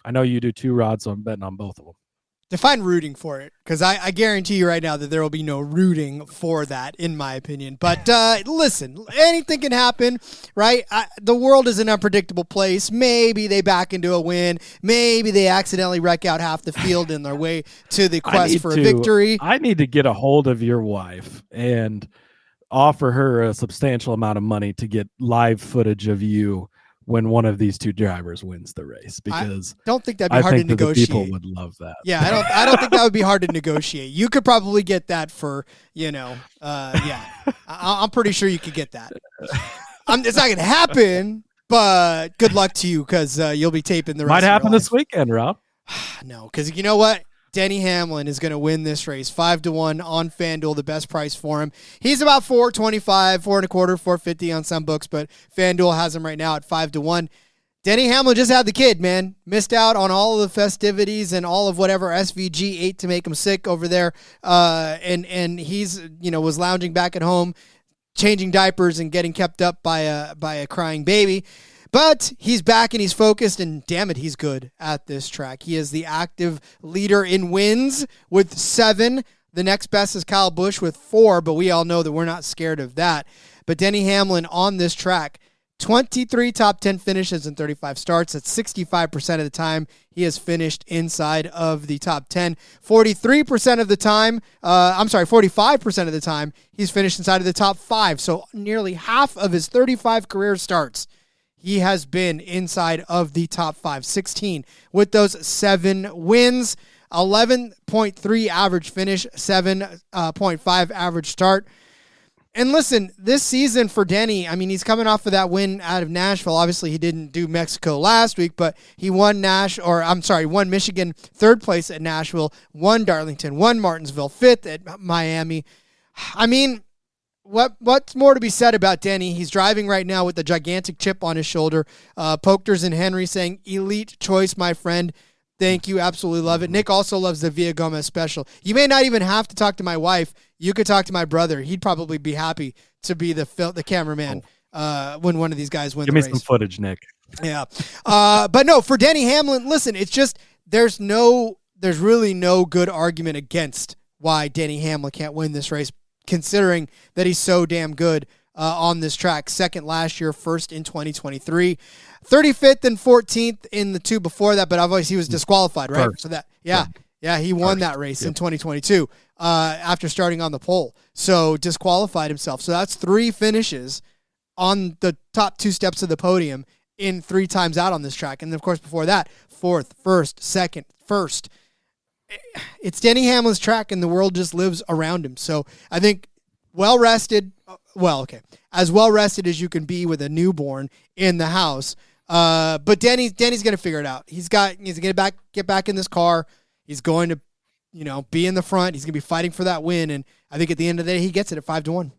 I know you do too, Rod, so I'm betting on both of them. Define rooting for it, because I guarantee you right now that there will be no rooting for that, in my opinion. But listen, anything can happen, right? The world is an unpredictable place. Maybe they back into a win. Maybe they accidentally wreck out half the field in their way to the quest for a victory. I need to get a hold of your wife and offer her a substantial amount of money to get live footage of you when one of these two drivers wins the race, because I don't think that'd be hard to negotiate. People would love that. Yeah, I don't think that would be hard to negotiate. You could probably get that for, I'm pretty sure you could get that. It's not going to happen, but good luck to you, because you'll be taping the rest Might of happen your this weekend, Rob. No, because you know what? Denny Hamlin is going to win this race 5-1 on FanDuel, the best price for him. He's about $4.25, $4.25, $4.50 on some books, but FanDuel has him right now at 5-1. Denny Hamlin just had the kid, man. Missed out on all of the festivities and all of whatever SVG ate to make him sick over there. And he's, was lounging back at home, changing diapers and getting kept up by a crying baby. But he's back and he's focused, and damn it, he's good at this track. He is the active leader in wins with 7. The next best is Kyle Busch with 4, but we all know that we're not scared of that. But Denny Hamlin on this track, 23 top 10 finishes and 35 starts. That's 65% of the time he has finished inside of the top 10. 45% of the time he's finished inside of the top 5. So nearly half of his 35 career starts, he has been inside of the top 5, 16 with those 7 wins, 11.3 average finish, 7.5 average start. And listen, this season for Denny, I mean, he's coming off of that win out of Nashville. Obviously, he didn't do Mexico last week, but he won won Michigan 3rd place at Nashville, won Darlington, won Martinsville, 5th at Miami. I mean, what's more to be said about Denny? He's driving right now with a gigantic chip on his shoulder. Pochters and Henry saying, elite choice, my friend. Thank you. Absolutely love it. Nick also loves the Villa Gomez special. You may not even have to talk to my wife. You could talk to my brother. He'd probably be happy to be the cameraman when one of these guys wins the race. Give me some footage, Nick. Yeah. But no, for Denny Hamlin, listen, it's just there's really no good argument against why Denny Hamlin can't win this race, considering that he's so damn good on this track. 2nd last year, 1st in 2023, 35th and 14th in the 2 before that, but obviously he was disqualified, right? First. So that, he won that race in 2022 after starting on the pole. So disqualified himself. So that's 3 finishes on the top 2 steps of the podium in 3 times out on this track. And of course, before that, 4th, 1st, 2nd, 1st. It's Denny Hamlin's track, and the world just lives around him. So I think as well rested as you can be with a newborn in the house. But Denny's going to figure it out. He's going to get back in this car. He's going to, be in the front. He's going to be fighting for that win. And I think at the end of the day, he gets it at 5-1.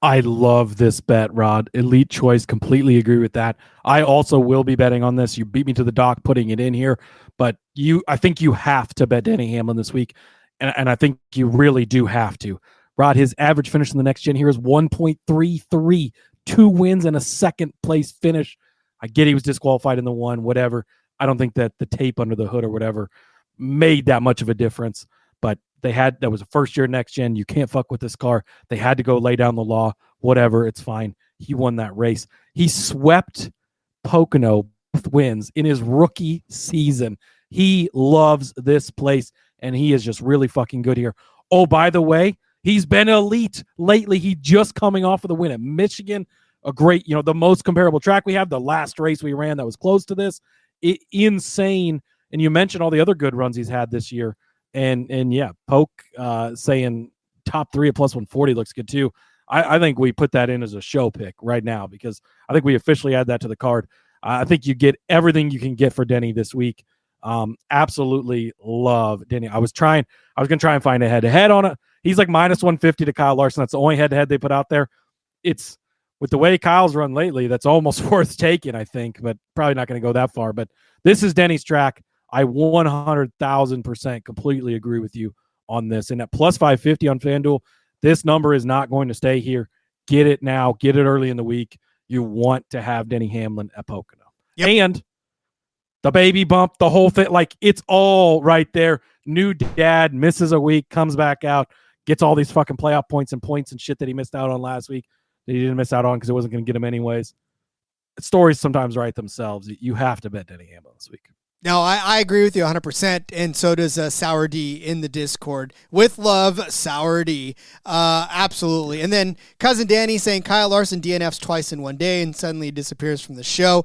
I love this bet, Rod. Elite choice. Completely agree with that. I also will be betting on this. You beat me to the dock putting it in here, but I think you have to bet Denny Hamlin this week. And I think you really do have to. Rod, his average finish in the next gen here is 1.33, 2 wins and a 2nd place finish. I get he was disqualified in the 1, whatever. I don't think that the tape under the hood or whatever made that much of a difference. But that was a first year next gen. You can't fuck with this car. They had to go lay down the law. Whatever, it's fine. He won that race. He swept Pocono both wins in his rookie season. He loves this place, and he is just really fucking good here. Oh, by the way, he's been elite lately. He just coming off of the win at Michigan, a great, the most comparable track we have. The last race we ran that was close to this, insane. And you mentioned all the other good runs he's had this year, and yeah, Poke saying top 3 at plus 140 looks good too. I think we put that in as a show pick right now because I think we officially add that to the card. I think you get everything you can get for Denny this week. Absolutely love Denny. I was going to try and find a head-to-head on it. He's like minus 150 to Kyle Larson. That's the only head-to-head they put out there. It's with the way Kyle's run lately, that's almost worth taking, I think, but probably not going to go that far. But this is Denny's track. I 100,000% completely agree with you on this. And at plus 550 on FanDuel, this number is not going to stay here. Get it now. Get it early in the week. You want to have Denny Hamlin at Pocono. Yep. And the baby bump, the whole thing, like it's all right there. New dad misses a week, comes back out, gets all these fucking playoff points and shit that he missed out on last week that he didn't miss out on because it wasn't going to get him anyways. Stories sometimes write themselves. You have to bet Denny Hamlin this week. No, I agree with you 100%, and so does Sour D in the Discord. With love, Sour D. Absolutely. And then Cousin Danny saying Kyle Larson DNFs twice in one day and suddenly disappears from the show.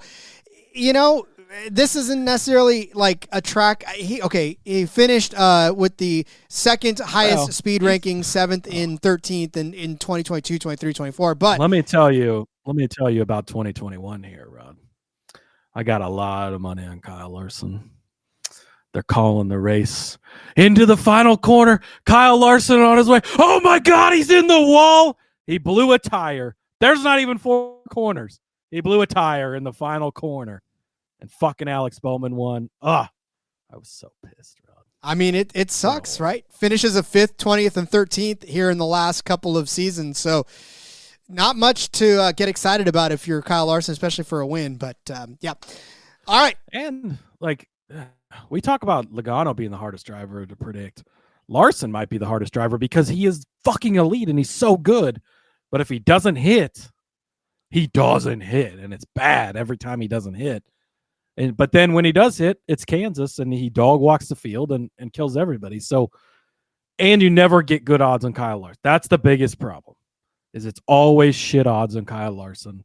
This isn't necessarily like a track. He finished with the second highest speed ranking, 7th and 13th in 2022, 23, 24. But let me tell you about 2021 here, Rod. I got a lot of money on Kyle Larson. They're calling the race into the final corner. Kyle Larson on his way. Oh my God, he's in the wall. He blew a tire. There's not even 4 corners. He blew a tire in the final corner. And fucking Alex Bowman won. I was so pissed, Rod. I mean, it sucks, right? Finishes a 5th, 20th, and 13th here in the last couple of seasons. So not much to get excited about if you're Kyle Larson, especially for a win. But, yeah. All right. And, we talk about Logano being the hardest driver to predict. Larson might be the hardest driver because he is fucking elite and he's so good. But if he doesn't hit, he doesn't hit. And it's bad every time he doesn't hit. But then when he does hit, it's Kansas, and he dog walks the field and kills everybody. So, and you never get good odds on Kyle Larson. That's the biggest problem, is it's always shit odds on Kyle Larson.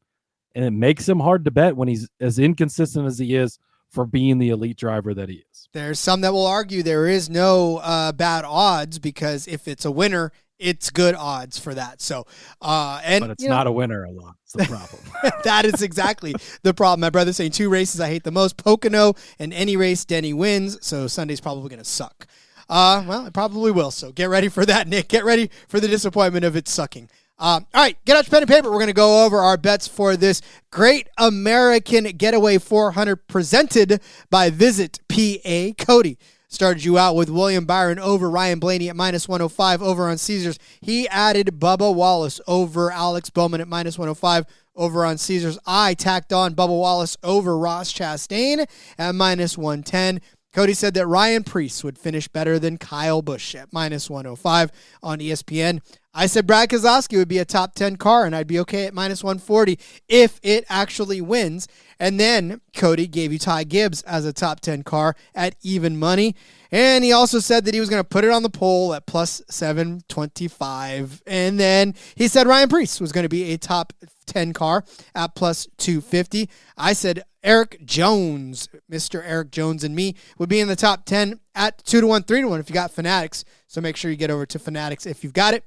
And it makes him hard to bet when he's as inconsistent as he is for being the elite driver that he is. There's some that will argue there is no bad odds because if it's a winner, it's good odds for that. So, but it's not a winner a lot. It's the problem. That is exactly the problem. My brother's saying 2 races I hate the most: Pocono and any race Denny wins. So Sunday's probably going to suck. Well, it probably will. So get ready for that, Nick. Get ready for the disappointment of it sucking. All right, get out your pen and paper. We're going to go over our bets for this Great American Getaway 400 presented by Visit PA. Cody started you out with William Byron over Ryan Blaney at minus 105 over on Caesars. He added Bubba Wallace over Alex Bowman at minus 105 over on Caesars. I tacked on Bubba Wallace over Ross Chastain at minus 110. Cody said that Ryan Preece would finish better than Kyle Busch at minus 105 on ESPN. I said Brad Keselowski would be a top 10 car, and I'd be okay at minus 140 if it actually wins. And then Cody gave you Ty Gibbs as a top 10 car at even money. And he also said that he was going to put it on the poll at plus 725. And then he said Ryan Preece was going to be a top 10 car at plus 250. I said Eric Jones, Mr. Eric Jones and me, would be in the top 10 at 2-1, 3-1 if you got Fanatics. So make sure you get over to Fanatics if you've got it.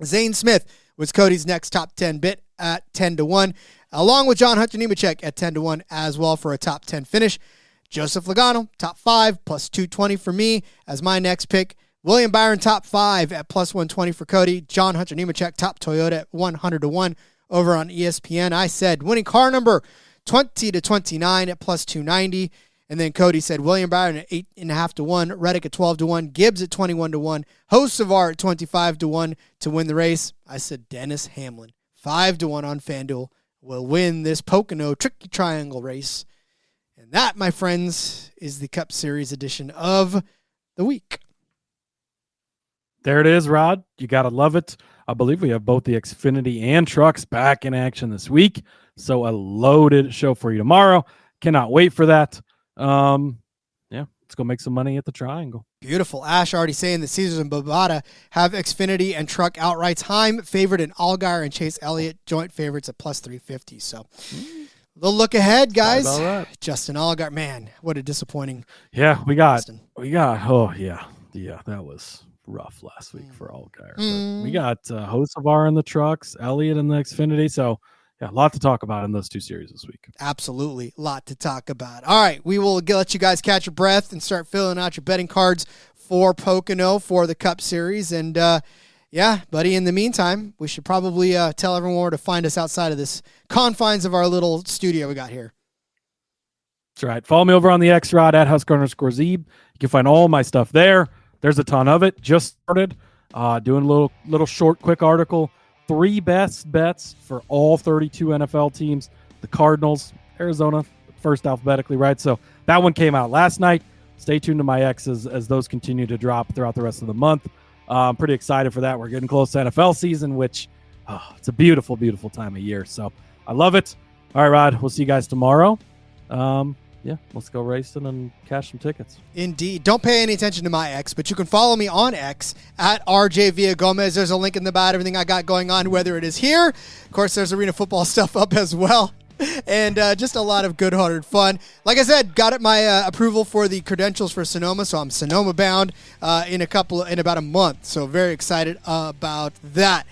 Zane Smith was Cody's next top 10 bit at 10-1, along with John Hunter Nemechek at 10-1 as well for a top 10 finish. Joseph Logano, top 5, plus 220 for me as my next pick. William Byron, top 5 at plus 120 for Cody. John Hunter Nemechek, top Toyota at 100-1 over on ESPN. I said winning car number 20-29 at plus 290. And then Cody said William Byron at 8.5-1, Reddick at 12-1, Gibbs at 21-1, Hocevar at 25-1 to win the race. I said Dennis Hamlin, 5-1 on FanDuel, will win this Pocono Tricky Triangle race. And that, my friends, is the Cup Series edition of the week. There it is, Rod. You got to love it. I believe we have both the Xfinity and trucks back in action this week. So a loaded show for you tomorrow. Cannot wait for that. Let's go make some money at the Triangle. Beautiful. Ash already saying that Caesars and Bovada have Xfinity and truck outrights. Heim favored in Allgaier and Chase Elliott joint favorites at plus 350. So they'll look ahead, guys. Justin Allgaier, man, what a disappointing. Yeah, we got. Oh yeah, that was rough last week for Allgaier. We got Hocevar in the trucks, Elliott in the Xfinity. So yeah, a lot to talk about in those two series this week. Absolutely. A lot to talk about. All right. We will let you guys catch your breath and start filling out your betting cards for Pocono for the Cup Series. And, buddy, in the meantime, we should probably tell everyone where to find us outside of this confines of our little studio we got here. That's right. Follow me over on the X-Rod at Husker_Zeeb. You can find all my stuff there. There's a ton of it. Just started doing a little short, quick article. 3 best bets for all 32 NFL teams. The Cardinals, Arizona, first alphabetically, right? So that one came out last night. Stay tuned to my X's as those continue to drop throughout the rest of the month. I'm pretty excited for that. We're getting close to NFL season, which it's a beautiful, beautiful time of year. So I love it. All right, Rod, we'll see you guys tomorrow. Let's go racing and cash some tickets. Indeed. Don't pay any attention to my X, but you can follow me on X at RJ Villagomez. There's a link in the bio, everything I got going on, whether it is here. Of course, there's arena football stuff up as well. And just a lot of good-hearted fun. Like I said, got it my approval for the credentials for Sonoma, so I'm Sonoma bound in about a month. So very excited about that.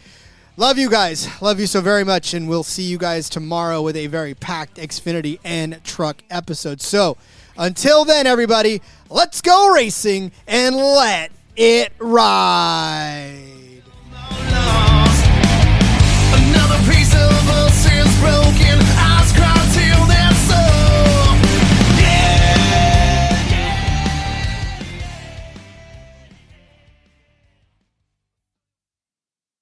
Love you guys. Love you so very much, and we'll see you guys tomorrow with a very packed Xfinity and truck episode. So until then, everybody, let's go racing and let it ride.